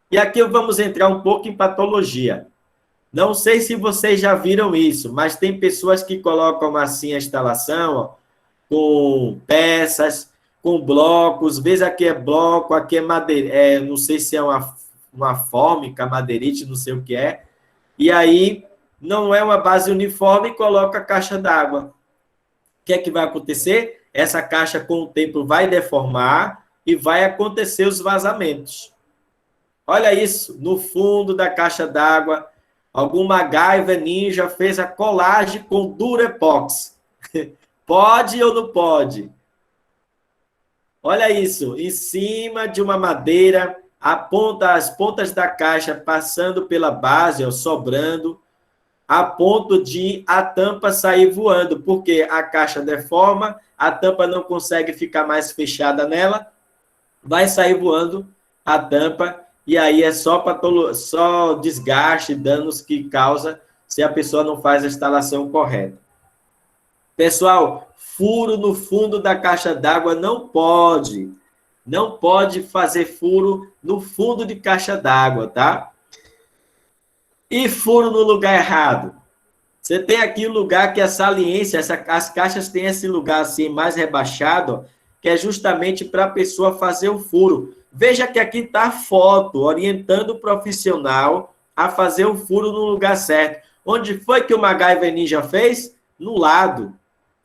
E aqui vamos entrar um pouco em patologia. Não sei se vocês já viram isso, mas tem pessoas que colocam assim a instalação, ó, com peças, com blocos. Veja aqui é bloco, aqui é madeira, não sei se é uma fórmica, madeirite, não sei o que é. E aí não é uma base uniforme e coloca a caixa d'água. O que é que vai acontecer? Essa caixa, com o tempo, vai deformar e vai acontecer os vazamentos. Olha isso, no fundo da caixa d'água, alguma MacGyver ninja fez a colagem com Durepox. Pode ou não pode? Olha isso, em cima de uma madeira, as pontas da caixa passando pela base, ó, sobrando. a ponto de a tampa sair voando, porque a caixa deforma, a tampa não consegue ficar mais fechada nela, vai sair voando a tampa, e aí é só desgaste, danos que causa se a pessoa não faz a instalação correta. Pessoal, furo no fundo da caixa d'água não pode. Não pode fazer furo no fundo de caixa d'água, tá? E furo no lugar errado. Você tem aqui o lugar que a saliência, as caixas têm esse lugar assim mais rebaixado, que é justamente para a pessoa fazer o furo. Veja que aqui está a foto, orientando o profissional a fazer o furo no lugar certo. Onde foi que o MacGyver Ninja fez? No lado.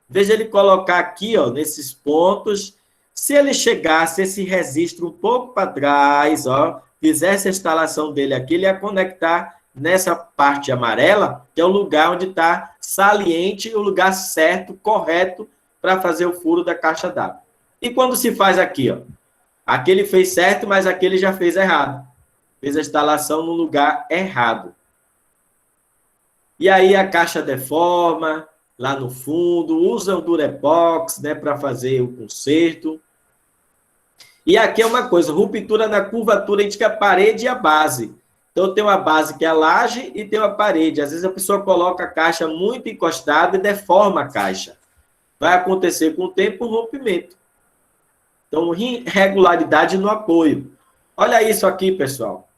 Veja ele colocar aqui, ó, nesses pontos. Se ele chegasse esse registro um pouco para trás, ó, fizesse a instalação dele aqui, ele ia conectar nessa parte amarela, que é o lugar onde está saliente, o lugar certo, correto, para fazer o furo da caixa d'água. E quando se faz aqui, ó, aquele fez certo, mas aquele já fez errado. Fez a instalação no lugar errado. E aí a caixa deforma, lá no fundo, usa o Durepox, né, para fazer o conserto. E aqui é uma coisa, ruptura na curvatura entre a parede e a base. Então, tem uma base que é a laje e tem uma parede. Às vezes, a pessoa coloca a caixa muito encostada e deforma a caixa. Vai acontecer com o tempo um rompimento. Então, irregularidade no apoio. Olha isso aqui, pessoal.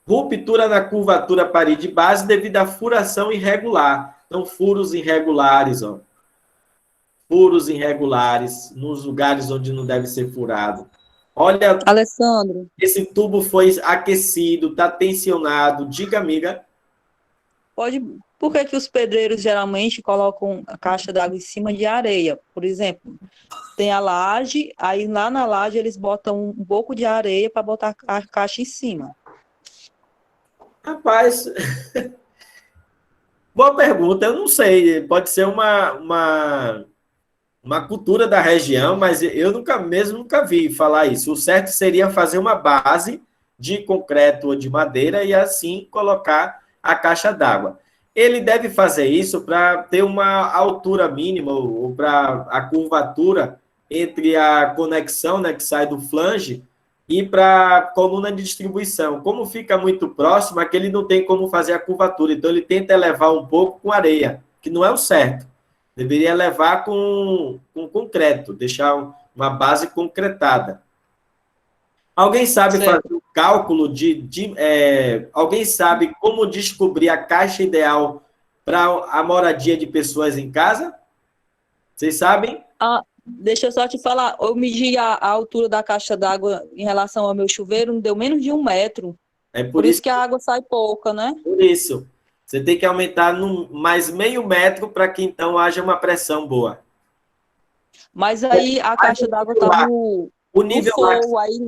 Ruptura na curvatura parede e base devido à furação irregular. Então, furos irregulares, ó. Furos irregulares nos lugares onde não deve ser furado. Olha, Alessandro, esse tubo foi aquecido, está tensionado. Diga, amiga. por que os pedreiros geralmente colocam a caixa d'água em cima de areia? Por exemplo, tem a laje, aí lá na laje eles botam um pouco de areia para botar a caixa em cima. Rapaz, boa pergunta. Eu não sei. Pode ser uma cultura da região, mas eu nunca vi falar isso. O certo seria fazer uma base de concreto ou de madeira e assim colocar a caixa d'água. Ele deve fazer isso para ter uma altura mínima ou para a curvatura entre a conexão, né, que sai do flange e para a coluna de distribuição. Como fica muito próximo, aqui ele não tem como fazer a curvatura, então ele tenta elevar um pouco com areia, que não é o certo. Deveria levar com concreto, deixar uma base concretada. Alguém sabe fazer o cálculo alguém sabe como descobrir a caixa ideal para a moradia de pessoas em casa? Vocês sabem? Deixa eu só te falar, eu medi a altura da caixa d'água em relação ao meu chuveiro, não deu menos de 1 metro. É por isso que a água sai pouca, né? Por isso. Você tem que aumentar mais meio metro para que, então, haja uma pressão boa. Mas aí a caixa d'água está no forro, aí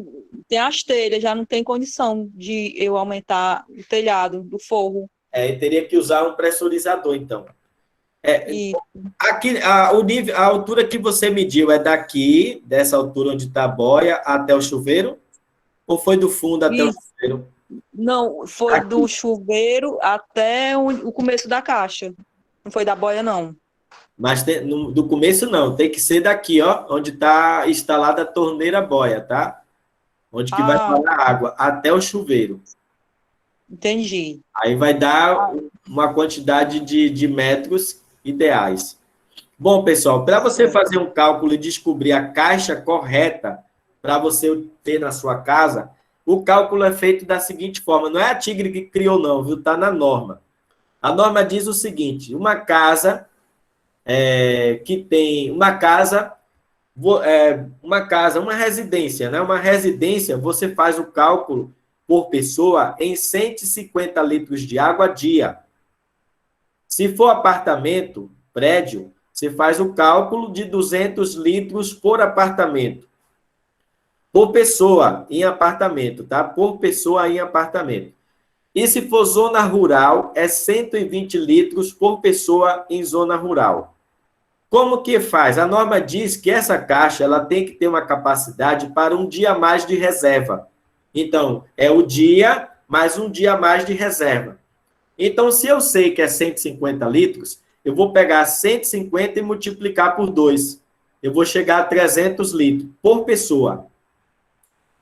tem as telhas, já não tem condição de eu aumentar o telhado do forro. Teria que usar um pressurizador, então. Aqui, a altura que você mediu é daqui, dessa altura onde está a boia, até o chuveiro? Ou foi do fundo até o chuveiro? Não, foi do chuveiro até o começo da caixa. Não foi da boia, não. Mas do começo, não. Tem que ser daqui, ó, onde está instalada a torneira boia, tá? Onde que vai parar a água, até o chuveiro. Entendi. Aí vai dar uma quantidade de metros ideais. Bom, pessoal, para você fazer um cálculo e descobrir a caixa correta para você ter na sua casa, o cálculo é feito da seguinte forma. Não é a Tigre que criou, não, viu? Está na norma. A norma diz o seguinte, uma casa que tem... Uma residência, né? Uma residência, você faz o cálculo por pessoa em 150 litros de água dia. Se for apartamento, prédio, você faz o cálculo de 200 litros por apartamento. Por pessoa em apartamento, tá? Por pessoa em apartamento. E se for zona rural, é 120 litros por pessoa em zona rural. Como que faz? A norma diz que essa caixa ela tem que ter uma capacidade para um dia a mais de reserva. Então, é o dia mais um dia a mais de reserva. Então, se eu sei que é 150 litros, eu vou pegar 150 e multiplicar por 2. Eu vou chegar a 300 litros por pessoa.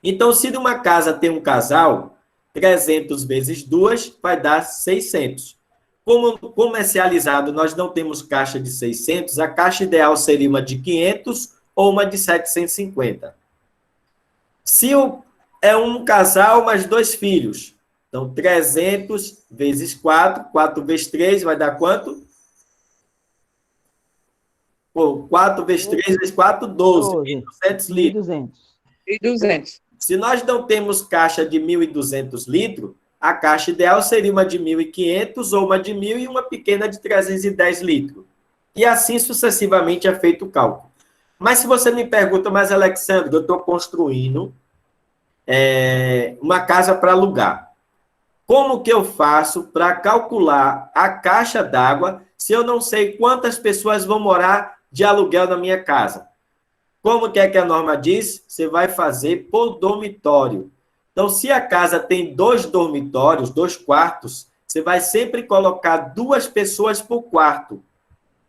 Então, se de uma casa tem um casal, 300 vezes 2 vai dar 600. Como comercializado, nós não temos caixa de 600, a caixa ideal seria uma de 500 ou uma de 750. Se é um casal mais 2 filhos, então 300 vezes 4, 4 vezes 3 vai dar quanto? Pô, 4 vezes 3 vezes 4, 12. 1.200 litros. 1.200. Se nós não temos caixa de 1.200 litros, a caixa ideal seria uma de 1.500 ou uma de 1.000 e uma pequena de 310 litros. E assim sucessivamente é feito o cálculo. Mas se você me pergunta, mas Alexandre, eu estou construindo uma casa para alugar. Como que eu faço para calcular a caixa d'água se eu não sei quantas pessoas vão morar de aluguel na minha casa? Como que é que a norma diz? Você vai fazer por dormitório. Então, se a casa tem 2 dormitórios, 2 quartos, você vai sempre colocar 2 pessoas por quarto,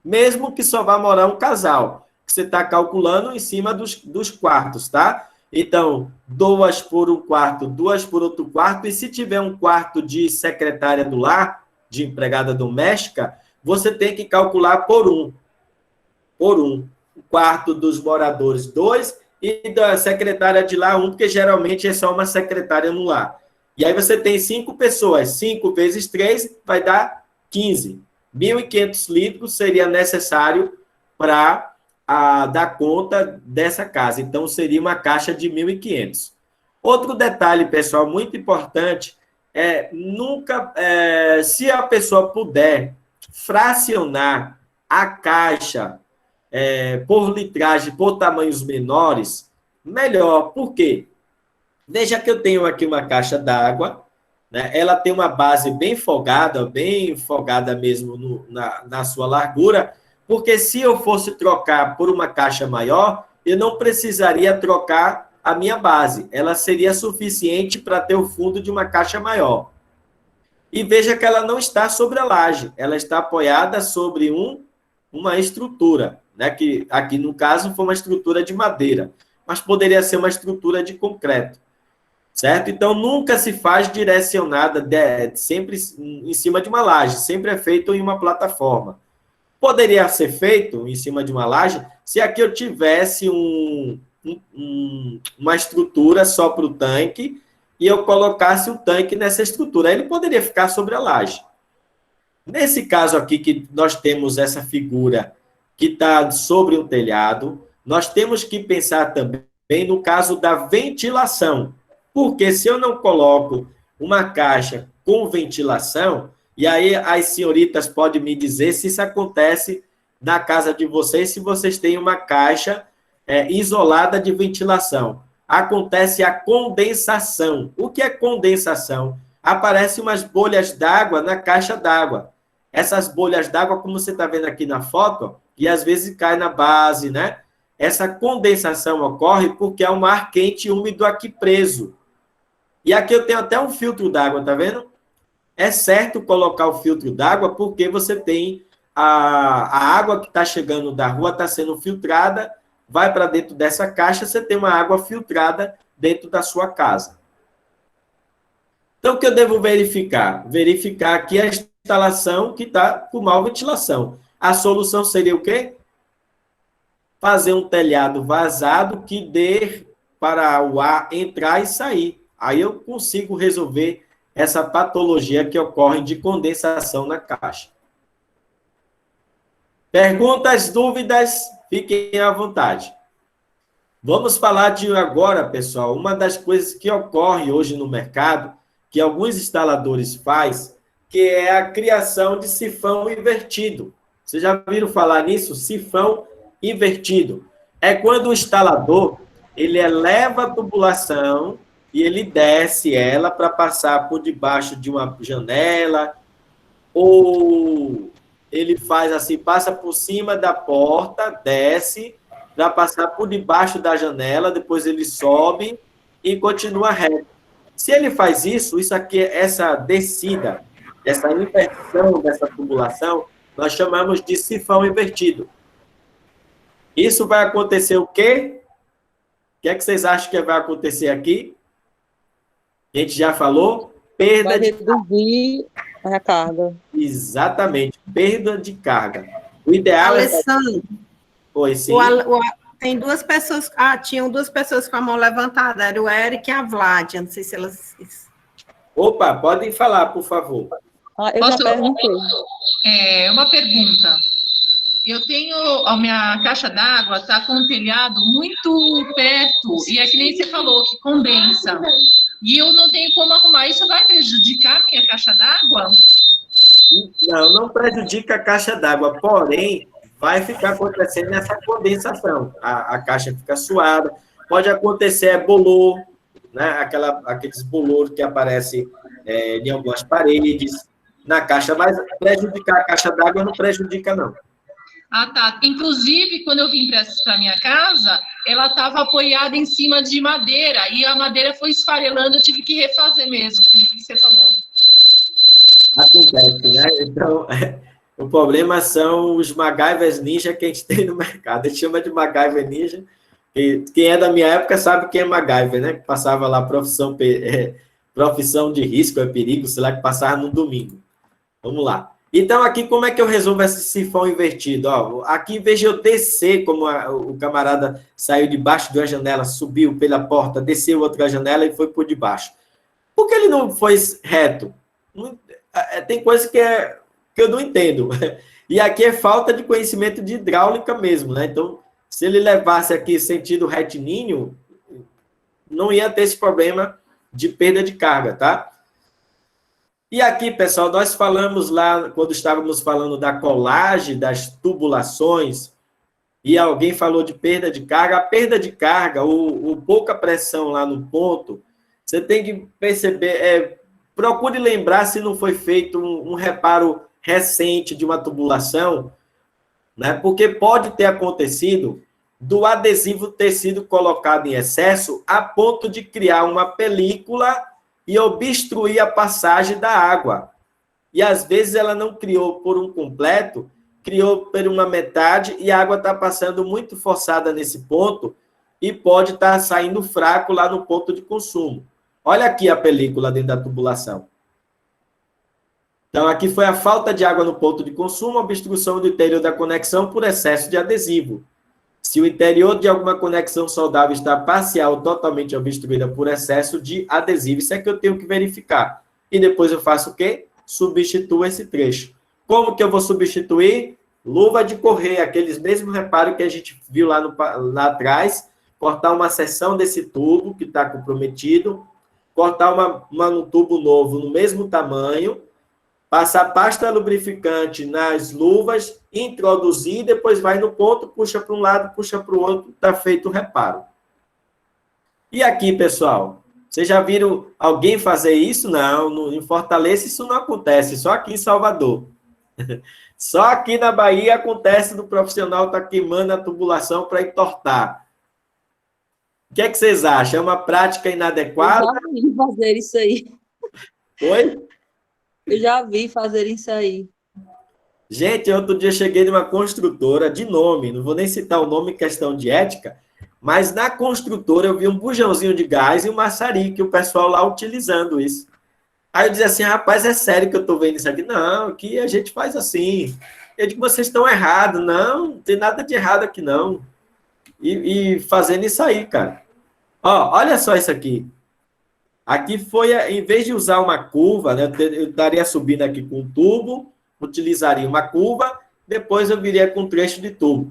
mesmo que só vá morar um casal. Você está calculando em cima dos quartos, tá? Então, 2 por um quarto, 2 por outro quarto, e se tiver um quarto de secretária do lar, de empregada doméstica, você tem que calcular por um. Por um. O quarto dos moradores, 2, e da secretária de lá, 1, porque geralmente é só uma secretária no lar. E aí você tem 5 pessoas, 5 vezes 3 vai dar 15. 1.500 litros seria necessário para dar conta dessa casa. Então, seria uma caixa de 1.500. Outro detalhe, pessoal, muito importante, se a pessoa puder fracionar a caixa por litragem, por tamanhos menores, melhor. Por quê? Veja que eu tenho aqui uma caixa d'água, né? Ela tem uma base bem folgada mesmo na sua largura, porque se eu fosse trocar por uma caixa maior, eu não precisaria trocar a minha base. Ela seria suficiente para ter o fundo de uma caixa maior. E veja que ela não está sobre a laje, ela está apoiada sobre uma estrutura, né? Que aqui no caso foi uma estrutura de madeira, mas poderia ser uma estrutura de concreto, certo? Então nunca se faz direcionada sempre em cima de uma laje, sempre é feito em uma plataforma. Poderia ser feito em cima de uma laje se aqui eu tivesse uma estrutura só para o tanque e eu colocasse o tanque nessa estrutura. Aí ele poderia ficar sobre a laje. Nesse caso aqui, que nós temos essa figura que está sobre um telhado, nós temos que pensar também no caso da ventilação. Porque se eu não coloco uma caixa com ventilação, e aí as senhoritas podem me dizer se isso acontece na casa de vocês, se vocês têm uma caixa isolada de ventilação. Acontece a condensação. O que é condensação? Aparecem umas bolhas d'água na caixa d'água. Essas bolhas d'água, como você está vendo aqui na foto, e às vezes cai na base, né? Essa condensação ocorre porque há um ar quente e úmido aqui preso. E aqui eu tenho até um filtro d'água, tá vendo? É certo colocar o filtro d'água porque você tem a água que está chegando da rua, está sendo filtrada, vai para dentro dessa caixa, você tem uma água filtrada dentro da sua casa. Então, o que eu devo verificar? Verificar aqui a instalação que está com mal ventilação. A solução seria o quê? Fazer um telhado vazado que dê para o ar entrar e sair. Aí eu consigo resolver essa patologia que ocorre de condensação na caixa. Perguntas, dúvidas? Fiquem à vontade. Vamos falar de agora, pessoal, uma das coisas que ocorre hoje no mercado, que alguns instaladores fazem, que é a criação de sifão invertido. Vocês já viram falar nisso? Sifão invertido. É quando o instalador ele eleva a tubulação e ele desce ela para passar por debaixo de uma janela, ou ele faz assim, passa por cima da porta, desce, para passar por debaixo da janela, depois ele sobe e continua reto. Se ele faz isso aqui, essa descida, essa inversão dessa tubulação, nós chamamos de sifão invertido. Isso vai acontecer o quê? O que é que vocês acham que vai acontecer aqui? A gente já falou, perda Vai de reduzir a carga. Exatamente, perda de carga. O ideal Alessandro, Oi, sim. tem duas pessoas, tinham duas pessoas com a mão levantada, era o Eric e a Vlad, eu não sei se elas... Opa, podem falar, por favor. Eu já perguntei. Uma pergunta. Eu tenho, a minha caixa d'água está com o telhado muito perto, e é que nem você falou, que condensa. E eu não tenho como arrumar. Isso vai prejudicar a minha caixa d'água? Não, não prejudica a caixa d'água, porém, vai ficar acontecendo essa condensação. A caixa fica suada, pode acontecer bolor, né? Aqueles bolores que aparecem em algumas paredes, na caixa, mas prejudicar a caixa d'água não prejudica, não. Ah, tá. Inclusive, quando eu vim para minha casa, ela estava apoiada em cima de madeira, e a madeira foi esfarelando, eu tive que refazer mesmo, o que você falou. Acontece, né? Então, o problema são os MacGyvers ninja que a gente tem no mercado. A gente chama de MacGyver ninja. E quem é da minha época sabe quem é MacGyver, né? Que passava lá profissão de risco, perigo, sei lá, que passava no domingo. Vamos lá. Então, aqui, como é que eu resolvo esse sifão invertido? Ó, aqui, em vez de eu descer, como o camarada saiu debaixo de uma janela, subiu pela porta, desceu outra janela e foi por debaixo. Por que ele não foi reto? Tem coisa que eu não entendo. E aqui é falta de conhecimento de hidráulica mesmo, né? Então, se ele levasse aqui sentido retilíneo, não ia ter esse problema de perda de carga, tá? E aqui, pessoal, nós falamos lá, quando estávamos falando da colagem, das tubulações, e alguém falou de perda de carga. A perda de carga, o pouca pressão lá no ponto, você tem que perceber, procure lembrar se não foi feito um reparo recente de uma tubulação, né? Porque pode ter acontecido do adesivo ter sido colocado em excesso a ponto de criar uma película e obstruir a passagem da água. E, às vezes, ela não criou por um completo, criou por uma metade, e a água está passando muito forçada nesse ponto e pode estar saindo fraco lá no ponto de consumo. Olha aqui a película dentro da tubulação. Então, aqui foi a falta de água no ponto de consumo, obstrução do interior da conexão por excesso de adesivo. Se o interior de alguma conexão saudável está parcial ou totalmente obstruída por excesso de adesivo, isso é que eu tenho que verificar. E depois eu faço o quê? Substituo esse trecho. Como que eu vou substituir? Luva de correr, aqueles mesmos reparos que a gente viu lá atrás, cortar uma seção desse tubo que está comprometido, cortar um tubo novo no mesmo tamanho, passar pasta lubrificante nas luvas, introduzir, depois vai no ponto, puxa para um lado, puxa para o outro, está feito o reparo. E aqui, pessoal, vocês já viram alguém fazer isso? Não, em Fortaleza isso não acontece, só aqui em Salvador. Só aqui na Bahia acontece do profissional estar queimando a tubulação para entortar. O que é que vocês acham? É uma prática inadequada? Eu já vi fazer isso aí. Oi? Eu já vi fazer isso aí. Gente, outro dia cheguei numa construtora de nome, não vou nem citar o nome em questão de ética, mas na construtora eu vi um bujãozinho de gás e um maçarico, e o pessoal lá utilizando isso. Aí eu dizia assim, rapaz, é sério que eu estou vendo isso aqui? Não, aqui a gente faz assim. Eu digo, vocês estão errados. Não tem nada de errado aqui, não. E fazendo isso aí, cara. Ó, olha só isso aqui. Aqui foi, em vez de usar uma curva, né, eu estaria subindo aqui com um tubo, utilizaria uma curva, depois eu viria com um trecho de tubo.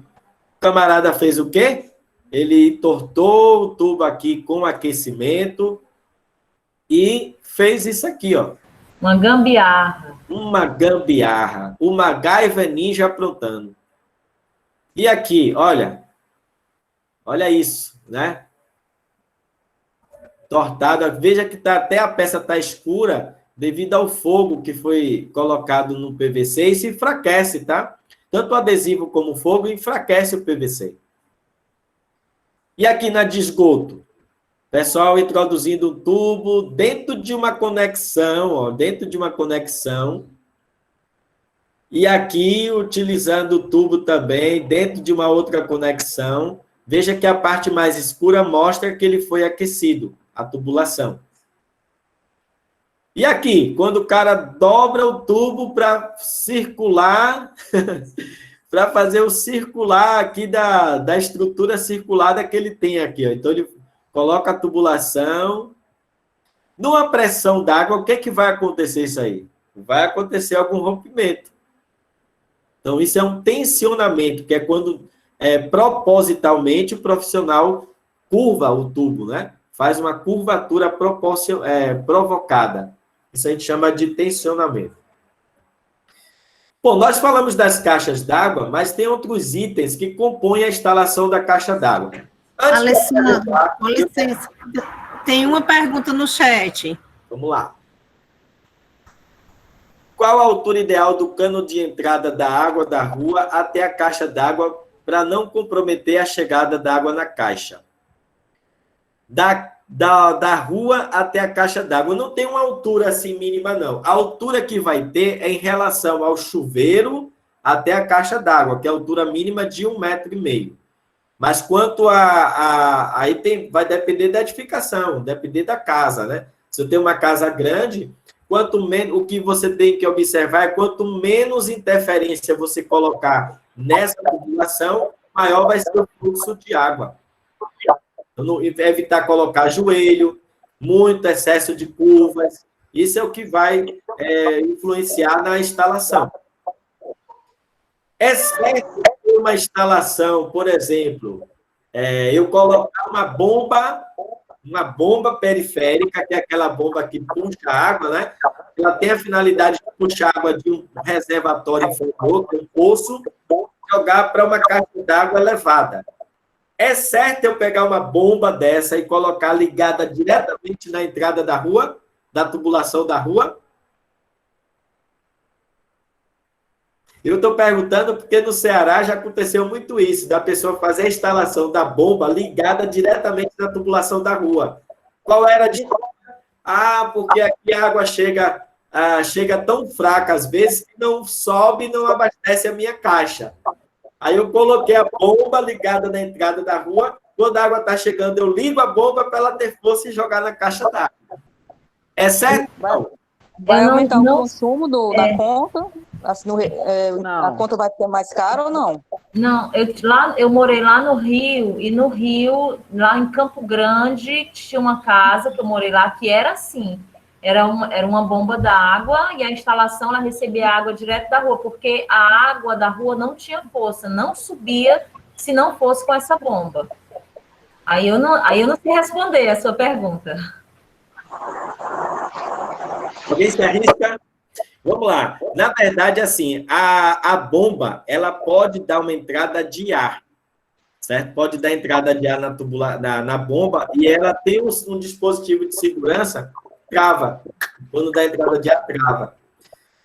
O camarada fez o quê? Ele entortou o tubo aqui com aquecimento e fez isso aqui, ó. Uma gambiarra. Uma gambiarra. O MacGyver ninja aprontando. E aqui, olha. Olha isso, né? Tortada, veja que até a peça está escura devido ao fogo que foi colocado no PVC e se enfraquece, tá? Tanto o adesivo como o fogo enfraquece o PVC. E aqui na de esgoto? Pessoal introduzindo um tubo dentro de uma conexão, ó, dentro de uma conexão. E aqui, utilizando o tubo também, dentro de uma outra conexão. Veja que a parte mais escura mostra que ele foi aquecido, a tubulação. E aqui, quando o cara dobra o tubo para circular, para fazer o circular aqui da estrutura circulada que ele tem aqui. Ó. Então, ele coloca a tubulação. Numa pressão d'água, o que, que vai acontecer isso aí? Vai acontecer algum rompimento. Então, isso é um tensionamento, que é quando, propositalmente, o profissional curva o tubo, né? Faz uma curvatura provocada. Isso a gente chama de tensionamento. Bom, nós falamos das caixas d'água, mas tem outros itens que compõem a instalação da caixa d'água. Alessandro, com licença, tem uma pergunta no chat. Vamos lá. Qual a altura ideal do cano de entrada da água da rua até a caixa d'água para não comprometer a chegada da água na caixa? Da rua até a caixa d'água. Não tem uma altura assim mínima, não. A altura que vai ter é em relação ao chuveiro até a caixa d'água, que é a altura mínima de 1,5 metro. Mas quanto aí vai depender da edificação, depender da casa, né? Se eu tenho uma casa grande, quanto menos, o que você tem que observar é quanto menos interferência você colocar nessa tubulação, maior vai ser o fluxo de água. Então, evitar colocar joelho, muito excesso de curvas, isso é o que vai influenciar na instalação. Exceto uma instalação, por exemplo, eu colocar uma bomba periférica, que é aquela bomba que puxa água, né? Ela tem a finalidade de puxar água de um reservatório inferior, que é um poço, jogar para uma caixa d'água elevada. É certo eu pegar uma bomba dessa e colocar ligada diretamente na entrada da rua, da tubulação da rua? Eu estou perguntando porque no Ceará já aconteceu muito isso, da pessoa fazer a instalação da bomba ligada diretamente na tubulação da rua. Qual era a desculpa? Porque aqui a água chega tão fraca, às vezes, que não sobe e não abastece a minha caixa. Aí eu coloquei a bomba ligada na entrada da rua, quando a água está chegando, eu ligo a bomba para ela ter força e jogar na caixa d'água. É certo? Vai aumentar o consumo da conta? Assim, a conta vai ser mais cara ou não? Não, eu morei lá no Rio, e no Rio, lá em Campo Grande, tinha uma casa que eu morei lá, que era assim, era uma bomba d'água, e a instalação, ela recebia água direto da rua, porque a água da rua não tinha força, não subia se não fosse com essa bomba. Aí eu não sei responder a sua pergunta. Alguém se arrisca? Vamos lá. Na verdade, assim, a bomba, ela pode dar uma entrada de ar, certo? Pode dar entrada de ar na bomba, e ela tem um dispositivo de segurança, trava. Quando dá entrada de ar, trava.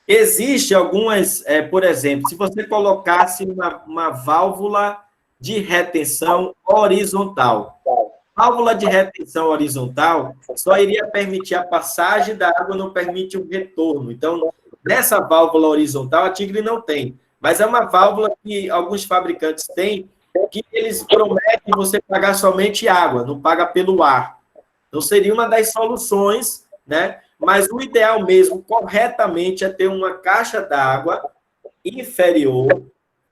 Existe algumas, por exemplo, se você colocasse uma válvula de retenção horizontal. Válvula de retenção horizontal só iria permitir a passagem da água, não permite o retorno. Então, nessa válvula horizontal, a Tigre não tem. Mas é uma válvula que alguns fabricantes têm, que eles prometem você pagar somente água, não paga pelo ar. Então, seria uma das soluções, né? Mas o ideal mesmo, corretamente, é ter uma caixa d'água inferior,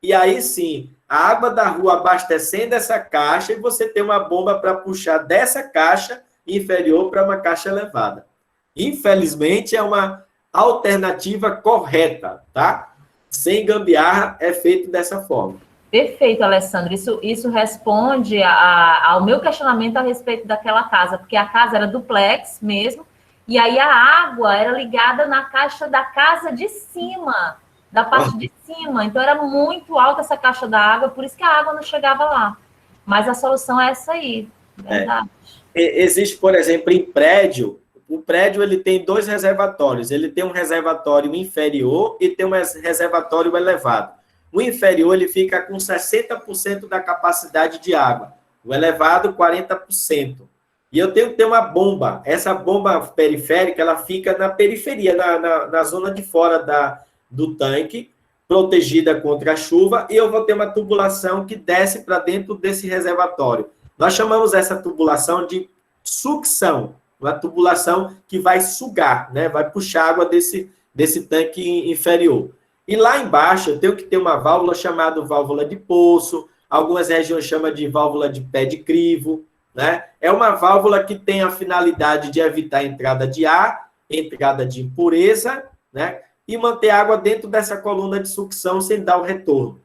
e aí sim, a água da rua abastecendo essa caixa, e você tem uma bomba para puxar dessa caixa inferior para uma caixa elevada. Infelizmente, é uma alternativa correta, tá? Sem gambiarra, é feito dessa forma. Perfeito, Alessandro. Isso responde ao meu questionamento a respeito daquela casa, porque a casa era duplex mesmo, e aí a água era ligada na caixa da casa de cima, da parte de cima. Então, era muito alta essa caixa da água, por isso que a água não chegava lá. Mas a solução é essa aí, verdade. Existe, por exemplo, em prédio, o prédio ele tem 2 reservatórios. Ele tem um reservatório inferior e tem um reservatório elevado. O inferior ele fica com 60% da capacidade de água. O elevado, 40%. E eu tenho que ter uma bomba. Essa bomba periférica, ela fica na periferia, na zona de fora do tanque, protegida contra a chuva, e eu vou ter uma tubulação que desce para dentro desse reservatório. Nós chamamos essa tubulação de sucção, uma tubulação que vai sugar, né? Vai puxar água desse tanque inferior. E lá embaixo eu tenho que ter uma válvula chamada válvula de poço, algumas regiões chamam de válvula de pé de crivo, né? É uma válvula que tem a finalidade de evitar a entrada de ar, entrada de impureza, né? E manter água dentro dessa coluna de sucção sem dar o retorno.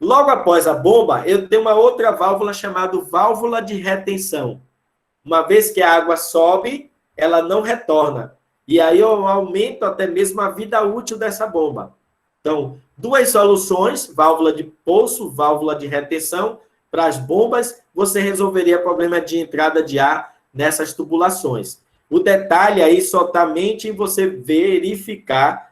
Logo após a bomba, eu tenho uma outra válvula chamada válvula de retenção. Uma vez que a água sobe, ela não retorna. E aí eu aumento até mesmo a vida útil dessa bomba. Então, duas soluções, válvula de poço, válvula de retenção. Para as bombas, você resolveria o problema de entrada de ar nessas tubulações. O detalhe aí somente em você verificar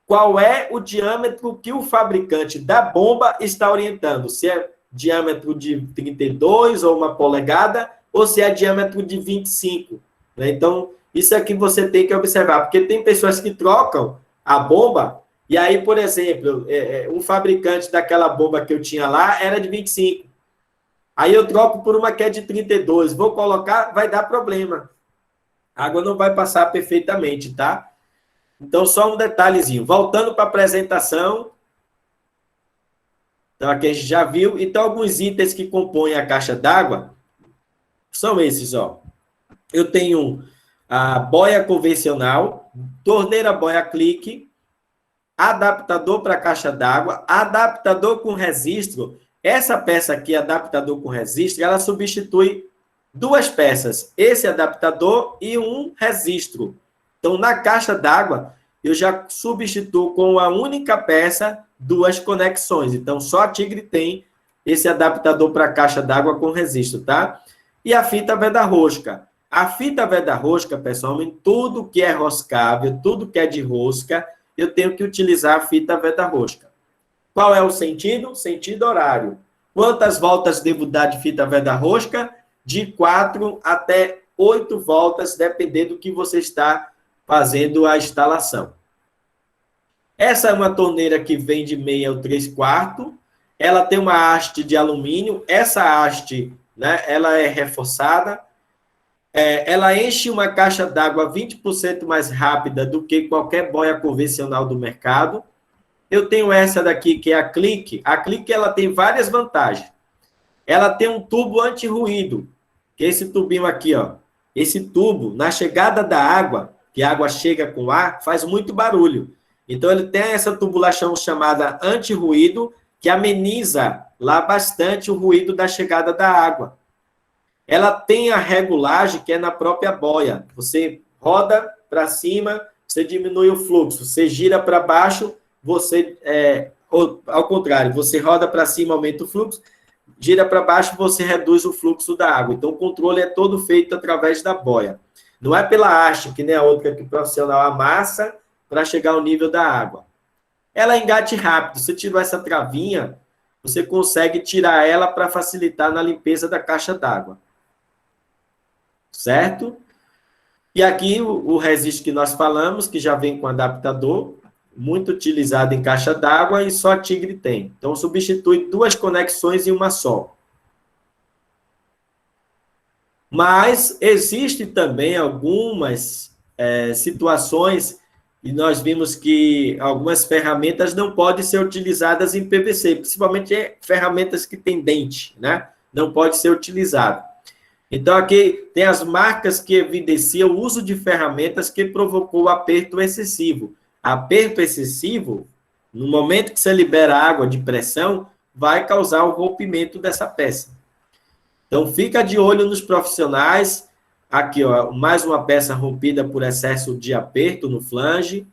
qual é o diâmetro que o fabricante da bomba está orientando. Se é diâmetro de 32 ou 1 polegada, ou se é diâmetro de 25. Né? Então, isso é que você tem que observar, porque tem pessoas que trocam a bomba, e aí, por exemplo, um fabricante daquela bomba que eu tinha lá era de 25. Aí eu troco por uma que é de 32. Vou colocar, vai dar problema. A água não vai passar perfeitamente, tá? Então, só um detalhezinho. Voltando para a apresentação. Então, aqui a gente já viu. Então, alguns itens que compõem a caixa d'água são esses, ó. Eu tenho a boia convencional, torneira boia clique, adaptador para caixa d'água, adaptador com registro. Essa peça aqui, adaptador com registro, ela substitui duas peças, esse adaptador e um registro. Então, na caixa d'água, eu já substituo com a única peça duas conexões. Então, só a Tigre tem esse adaptador para caixa d'água com registro, tá? E a fita veda-rosca. A fita veda-rosca, pessoal, em tudo que é roscável, tudo que é de rosca, eu tenho que utilizar a fita veda-rosca. Qual é o sentido? Sentido horário. Quantas voltas devo dar de fita veda-rosca? De 4 até 8 voltas, dependendo do que você está fazendo a instalação. Essa é uma torneira que vem de meia ou 3/4. Ela tem uma haste de alumínio. Essa haste, né, ela é reforçada. Ela enche uma caixa d'água 20% mais rápida do que qualquer boia convencional do mercado. Eu tenho essa daqui, que é a Clique. A Clique, ela tem várias vantagens. Ela tem um tubo anti-ruído, que é esse tubinho aqui, ó. Esse tubo, na chegada da água, que a água chega com ar, faz muito barulho. Então, ele tem essa tubulação chamada anti-ruído, que ameniza lá bastante o ruído da chegada da água. Ela tem a regulagem, que é na própria boia. Você roda para cima, você diminui o fluxo. Você gira para baixo, você, ao contrário, você roda para cima, aumenta o fluxo, gira para baixo, você reduz o fluxo da água. Então, o controle é todo feito através da boia. Não é pela haste, que nem a outra que o profissional amassa para chegar ao nível da água. Ela engate rápido. Se tirou essa travinha, você consegue tirar ela para facilitar na limpeza da caixa d'água. Certo? E aqui o registro que nós falamos, que já vem com adaptador, muito utilizado em caixa d'água e só a Tigre tem. Então, substitui duas conexões em uma só. Mas existem também algumas situações, e nós vimos que algumas ferramentas não podem ser utilizadas em PVC, principalmente ferramentas que têm dente, né? Não pode ser utilizado. Então, aqui tem as marcas que evidenciam o uso de ferramentas que provocou aperto excessivo. Aperto excessivo, no momento que você libera água de pressão, vai causar o rompimento dessa peça. Então, fica de olho nos profissionais. Aqui, ó, mais uma peça rompida por excesso de aperto no flange.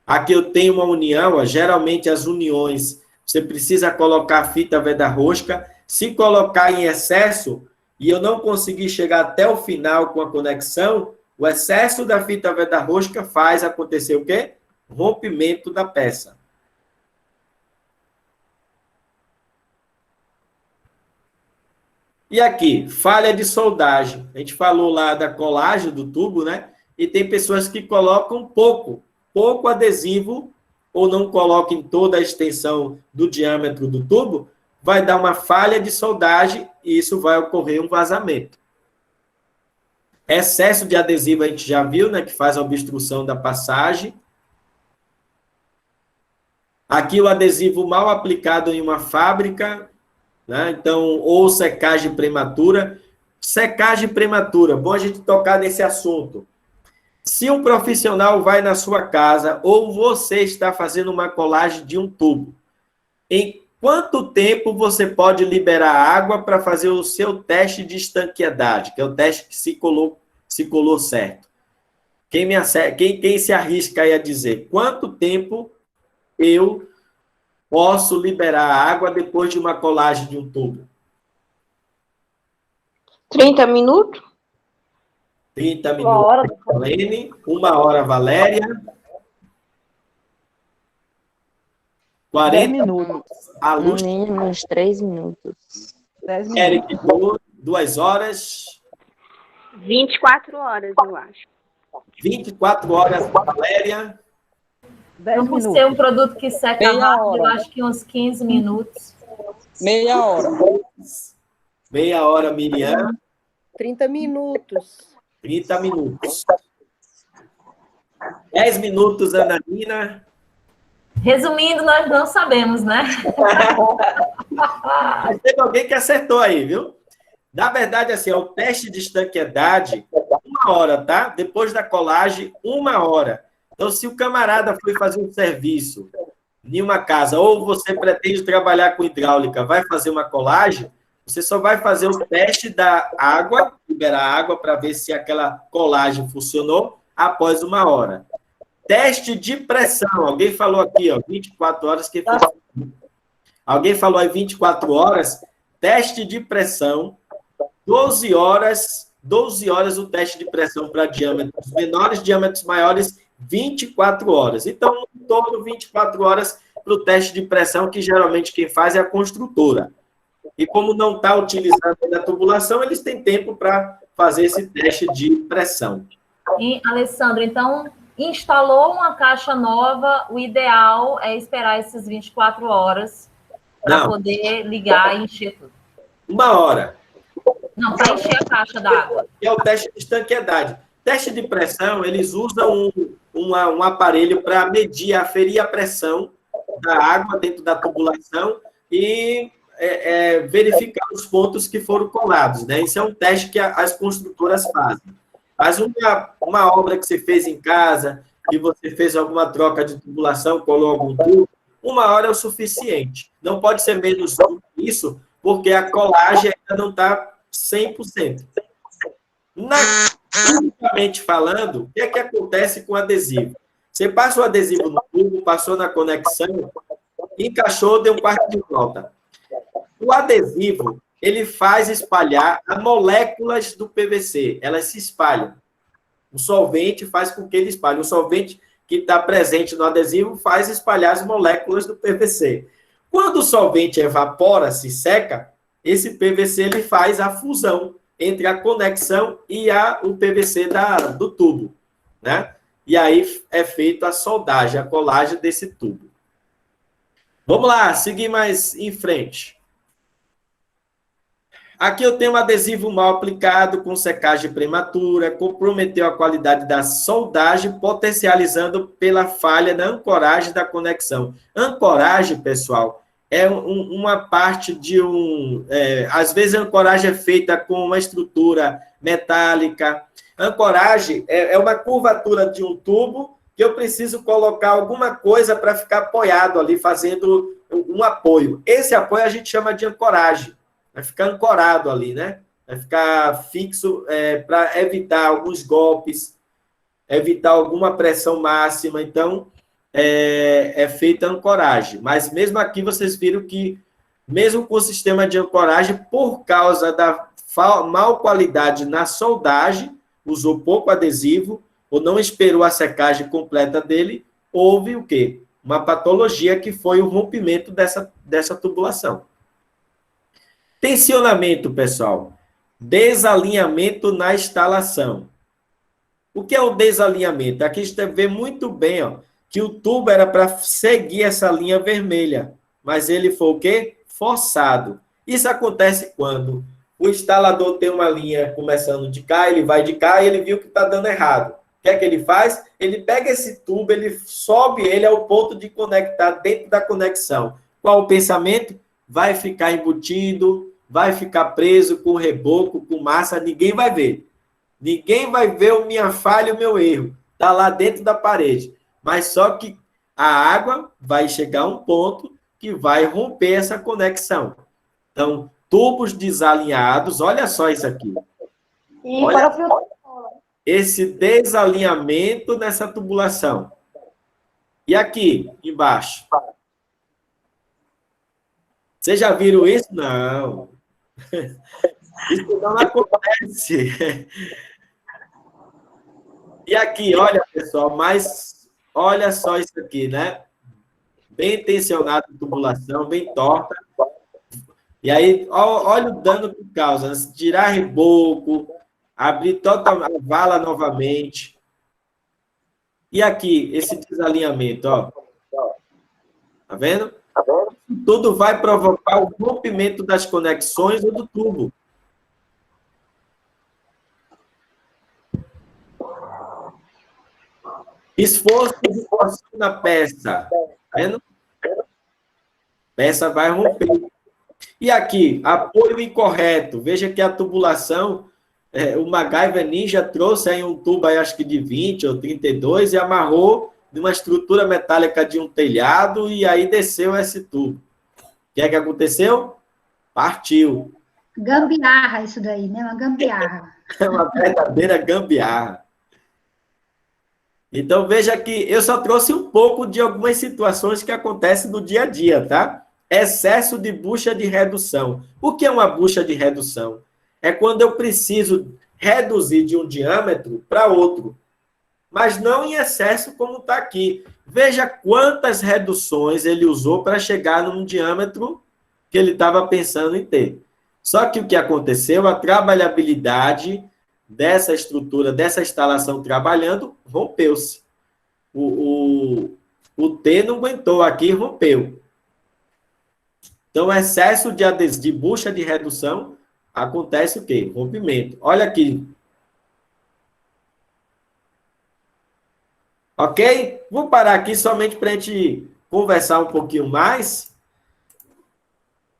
Aqui eu tenho uma união, ó, geralmente as uniões, você precisa colocar a fita veda-rosca. Se colocar em excesso e eu não conseguir chegar até o final com a conexão, o excesso da fita veda-rosca faz acontecer o quê? Rompimento da peça. E aqui, falha de soldagem. A gente falou lá da colagem do tubo, né? E tem pessoas que colocam pouco adesivo, ou não colocam em toda a extensão do diâmetro do tubo, vai dar uma falha de soldagem e isso vai ocorrer um vazamento. Excesso de adesivo a gente já viu, né? Que faz a obstrução da passagem. Aqui o adesivo mal aplicado em uma fábrica, né? Então, ou secagem prematura. Secagem prematura, bom a gente tocar nesse assunto. Se um profissional vai na sua casa ou você está fazendo uma colagem de um tubo, em quanto tempo você pode liberar água para fazer o seu teste de estanqueidade, que é o teste que se colou certo? Quem se arrisca aí a dizer quanto tempo eu posso liberar água depois de uma colagem de um tubo? 30 minutos? 30 minutos, Valene. 1 hora, Valéria. 40 minutos. A luz. Uns 3 minutos. 10 minutos. Eric, 2 horas. 24 horas, eu acho. 24 horas, Valéria. Então, por ser um produto que seca rápido, eu acho que uns 15 minutos. Meia hora. Meia hora, Miriam. 30 minutos. 30 minutos. 10 minutos, Ananina. Resumindo, nós não sabemos, né? Mas teve alguém que acertou aí, viu? Na verdade, assim, o teste de estanqueidade, 1 hora, tá? Depois da colagem, 1 hora. Então, se o camarada foi fazer um serviço em uma casa, ou você pretende trabalhar com hidráulica, vai fazer uma colagem, você só vai fazer o teste da água, liberar água para ver se aquela colagem funcionou após 1 hora. Teste de pressão. Alguém falou aqui, ó, 24 horas. Alguém falou aí 24 horas. Teste de pressão, 12 horas o teste de pressão para diâmetros menores, diâmetros maiores, 24 horas. Então, em torno de 24 horas para o teste de pressão, que geralmente quem faz é a construtora. E como não está utilizando a tubulação, eles têm tempo para fazer esse teste de pressão. E, Alessandro, então, instalou uma caixa nova, o ideal é esperar essas 24 horas para poder ligar e encher tudo. 1 hora. Não, para encher a caixa d'água. É o teste de estanqueidade. Teste de pressão, eles usam um aparelho para medir, aferir a pressão da água dentro da tubulação e verificar os pontos que foram colados, né? Isso é um teste que as construtoras fazem. Mas uma obra que você fez em casa, que você fez alguma troca de tubulação, colou algum tubo, 1 hora é o suficiente. Não pode ser menos do que isso, porque a colagem ainda não está 100%. Quimicamente falando, o que é que acontece com o adesivo? Você passa o adesivo no tubo, passou na conexão, encaixou, deu um quarto de volta. O adesivo, ele faz espalhar as moléculas do PVC. Elas se espalham. O solvente faz com que ele espalhe. O solvente que está presente no adesivo faz espalhar as moléculas do PVC. Quando o solvente evapora, se seca, esse PVC ele faz a fusão entre a conexão e o PVC do tubo, né? E aí é feita a soldagem, a colagem desse tubo. Vamos lá, seguir mais em frente. Aqui eu tenho um adesivo mal aplicado, com secagem prematura, comprometeu a qualidade da soldagem, potencializando pela falha na ancoragem da conexão. Ancoragem, pessoal, é uma parte de às vezes a ancoragem é feita com uma estrutura metálica. Ancoragem é uma curvatura de um tubo que eu preciso colocar alguma coisa para ficar apoiado ali, fazendo um apoio. Esse apoio a gente chama de ancoragem. Vai ficar ancorado ali, né? Vai ficar fixo para evitar alguns golpes, evitar alguma pressão máxima. Então, é feita a ancoragem. Mas mesmo aqui vocês viram que, mesmo com o sistema de ancoragem, por causa da mal qualidade na soldagem, usou pouco adesivo, ou não esperou a secagem completa dele, houve o quê? Uma patologia que foi o rompimento dessa tubulação. Tensionamento, pessoal. Desalinhamento na instalação. O que é o desalinhamento? Aqui a gente vê muito bem, ó, que o tubo era para seguir essa linha vermelha, mas ele foi o quê? Forçado. Isso acontece quando o instalador tem uma linha começando de cá, ele vai de cá e ele viu que está dando errado. O que é que ele faz? Ele pega esse tubo, ele sobe ele ao ponto de conectar dentro da conexão. Qual o pensamento? Vai ficar embutido, vai ficar preso com reboco, com massa, ninguém vai ver. Ninguém vai ver a minha falha e o meu erro. Está lá dentro da parede. Mas só que a água vai chegar a um ponto que vai romper essa conexão. Então, tubos desalinhados, olha só isso aqui. Olha esse desalinhamento nessa tubulação. E aqui, embaixo? Vocês já viram isso? Não. Isso não acontece. E aqui, olha, pessoal, mas olha só isso aqui, né? Bem tensionado, tubulação, bem torta. E aí, olha o dano que causa. Né? Tirar reboco, abrir toda a vala novamente. E aqui, esse desalinhamento, ó. Tá vendo? Tudo vai provocar o rompimento das conexões ou do tubo. Esforço de força na peça. Tá vendo? Peça vai romper. E aqui, apoio incorreto. Veja que a tubulação, o MacGyver Ninja trouxe aí um tubo, aí, acho que de 20 ou 32, e amarrou de uma estrutura metálica de um telhado, e aí desceu esse tubo. O que é que aconteceu? Partiu. Gambiarra isso daí, né? Uma gambiarra. É uma verdadeira gambiarra. Então, veja que eu só trouxe um pouco de algumas situações que acontecem no dia a dia, tá? Excesso de bucha de redução. O que é uma bucha de redução? É quando eu preciso reduzir de um diâmetro para outro, mas não em excesso como está aqui. Veja quantas reduções ele usou para chegar num diâmetro que ele estava pensando em ter. Só que o que aconteceu, a trabalhabilidade dessa estrutura, dessa instalação trabalhando, rompeu-se. O T não aguentou aqui e rompeu. Então, excesso de bucha de redução, acontece o quê? Rompimento. Olha aqui. Ok? Vou parar aqui somente para a gente conversar um pouquinho mais.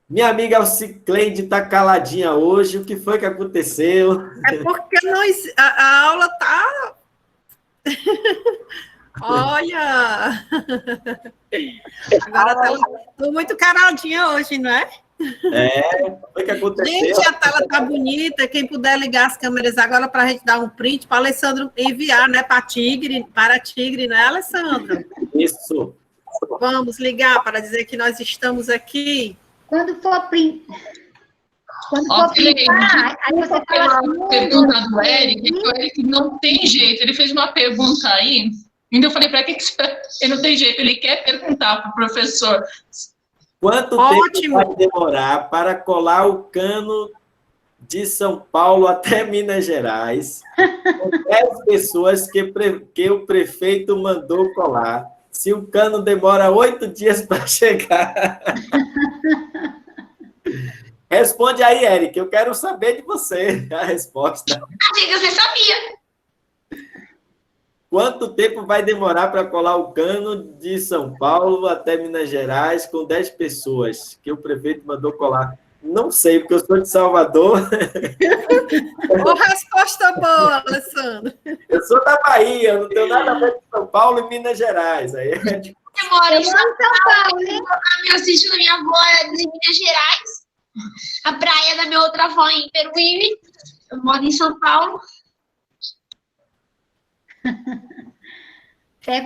Minha amiga Alcicleide está caladinha hoje. O que foi que aconteceu? É porque a aula está... Olha! Agora estou muito caladinha hoje, não é? O que aconteceu? Gente, a tela está bonita. Quem puder ligar as câmeras agora para a gente dar um print para o Alessandro enviar, né? Para a Tigre, né, Alessandro? Isso. Vamos ligar para dizer que nós estamos aqui. Quando for print. Aí você fala a pergunta do Eric, que o Eric não tem jeito. Ele fez uma pergunta aí, ainda eu falei para que ele não tem jeito, ele quer perguntar para o professor. Quanto tempo vai demorar para colar o cano de São Paulo até Minas Gerais? Com 10 pessoas que o prefeito mandou colar. Se o cano demora 8 dias para chegar. Responde aí, Eric. Eu quero saber de você a resposta. Diga, você sabia. Quanto tempo vai demorar para colar o cano de São Paulo até Minas Gerais com 10 pessoas que o prefeito mandou colar? Não sei, porque eu sou de Salvador. Resposta boa, Alessandro. Eu sou da Bahia, não tenho nada a ver com São Paulo e Minas Gerais. Aí é tipo... Eu moro em São Paulo, hein? A meu sítio da minha avó é de Minas Gerais. A praia da minha outra avó é em Peruíbe. Eu moro em São Paulo.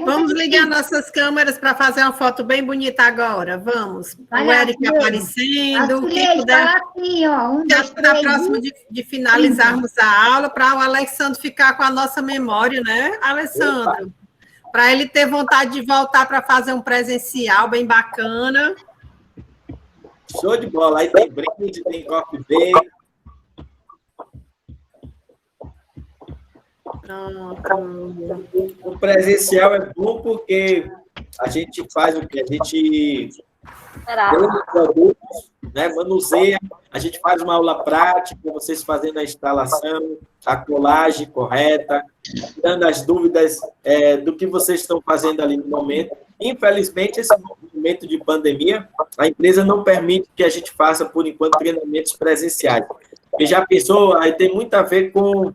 Vamos ligar nossas câmeras para fazer uma foto bem bonita agora. Vamos. O Eric aparecendo. Quem puder. Assim, ó, já está próximo de finalizarmos a aula, para o Alessandro ficar com a nossa memória, né, Alessandro? Para ele ter vontade de voltar para fazer um presencial bem bacana. Show de bola. Aí tem brinde, tem coffee break. O presencial é bom porque a gente faz o que? A gente tem os produtos, né, manuseia, a gente faz uma aula prática, vocês fazendo a instalação, a colagem correta, tirando as dúvidas do que vocês estão fazendo ali no momento. Infelizmente, esse momento de pandemia, a empresa não permite que a gente faça, por enquanto, treinamentos presenciais. E já pensou, aí tem muito a ver com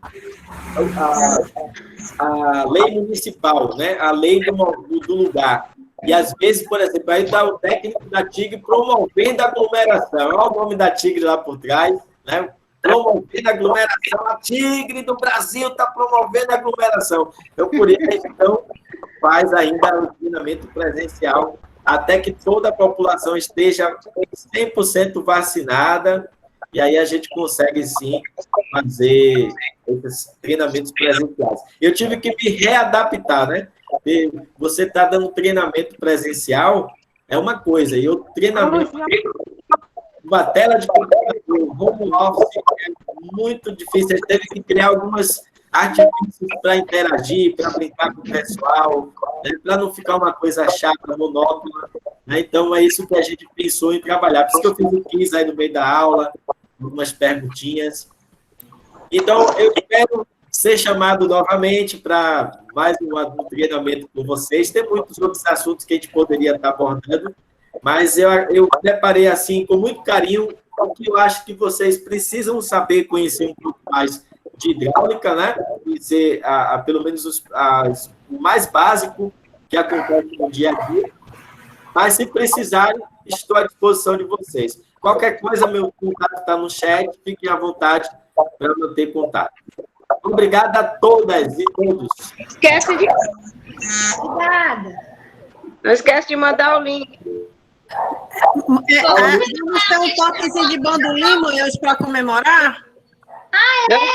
a lei municipal, né? A lei do lugar. E, às vezes, por exemplo, aí está o técnico da Tigre promovendo a aglomeração. Olha o nome da Tigre lá por trás, né? Promovendo a aglomeração. A Tigre do Brasil está promovendo a aglomeração. Então, por isso, então, faz ainda o treinamento presencial até que toda a população esteja 100% vacinada, e aí a gente consegue, sim, fazer esses treinamentos presenciais. Eu tive que me readaptar, né? Porque você está dando treinamento presencial, é uma coisa, e o treinamento uma tela de computador, home office, é muito difícil. A gente teve que criar algumas artifícios para interagir, para brincar com o pessoal, né? Para não ficar uma coisa chata, monótona, né? Então, é isso que a gente pensou em trabalhar. Por isso que eu fiz o quiz aí no meio da aula, algumas perguntinhas. Então, eu espero ser chamado novamente para mais um treinamento com vocês. Tem muitos outros assuntos que a gente poderia estar abordando, mas eu preparei assim, com muito carinho, o que eu acho que vocês precisam saber, conhecer um pouco mais de hidráulica, né? Conhecer, pelo menos, o mais básico que acontece no dia a dia. Mas, se precisarem, estou à disposição de vocês. Qualquer coisa, meu contato está no chat, fiquem à vontade para manter contato. Obrigado a todas e todos. Esquece de... Obrigada. Não esquece de mandar o link. Vamos ter um toquezinho de bandolim hoje para comemorar? Cadê,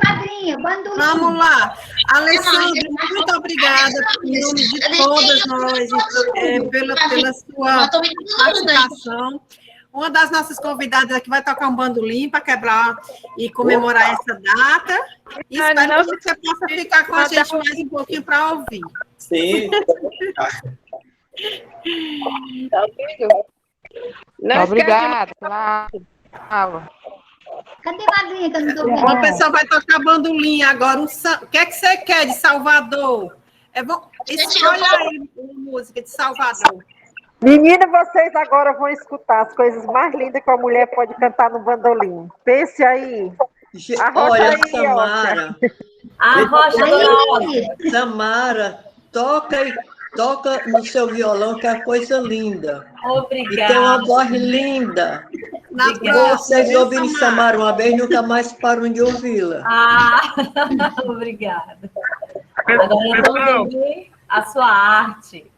madrinha? Bandolim. Vamos lá. Alessandra, muito obrigada em nome de todas nós pela sua participação. Uma das nossas convidadas aqui vai tocar um bandolim para quebrar e comemorar essa data. E espero que você possa ficar com a gente mais um pouquinho para ouvir. Sim. Obrigada. Cadê a madrinha que eu não tô vendo? Uma pessoa vai tocar bandolim agora. O que é que você quer de Salvador? Escolha aí uma música de Salvador. Menina, vocês agora vão escutar as coisas mais lindas que a mulher pode cantar no bandolim. Pense aí. Olha, Samara. A rocha do Samara, toca no seu violão, que é uma coisa linda. Obrigada. E tem uma voz linda. Vocês ouviram Samara uma vez, nunca mais param de ouvi-la. Obrigada. Agora vamos ouvir a sua arte.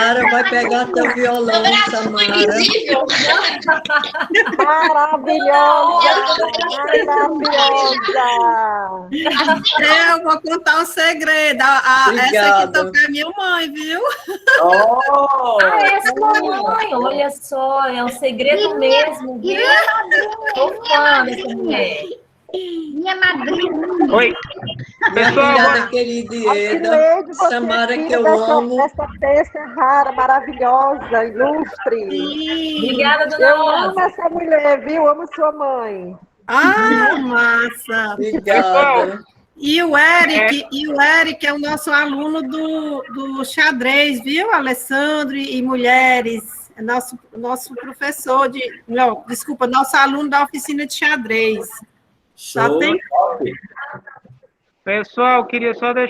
Samara vai pegar teu violão, Samara. Eu vou contar um segredo. Essa aqui toca é minha mãe, viu? Oh. É sua mãe, olha só, é um segredo mesmo, viu? Tô fã dessa mulher. Minha madrinha. Oi. Pessoal, querida Ieda, Samara, que eu amo. Essa peça rara, maravilhosa, ilustre. Obrigada, dona Eu Rosa. amo essa mulher, viu? Amo sua mãe. Ah, massa. Obrigada. E o Eric é o nosso aluno do xadrez, viu, Alessandro e mulheres. É nosso professor nosso aluno da oficina de xadrez. Só tem... Pessoal, queria só deixar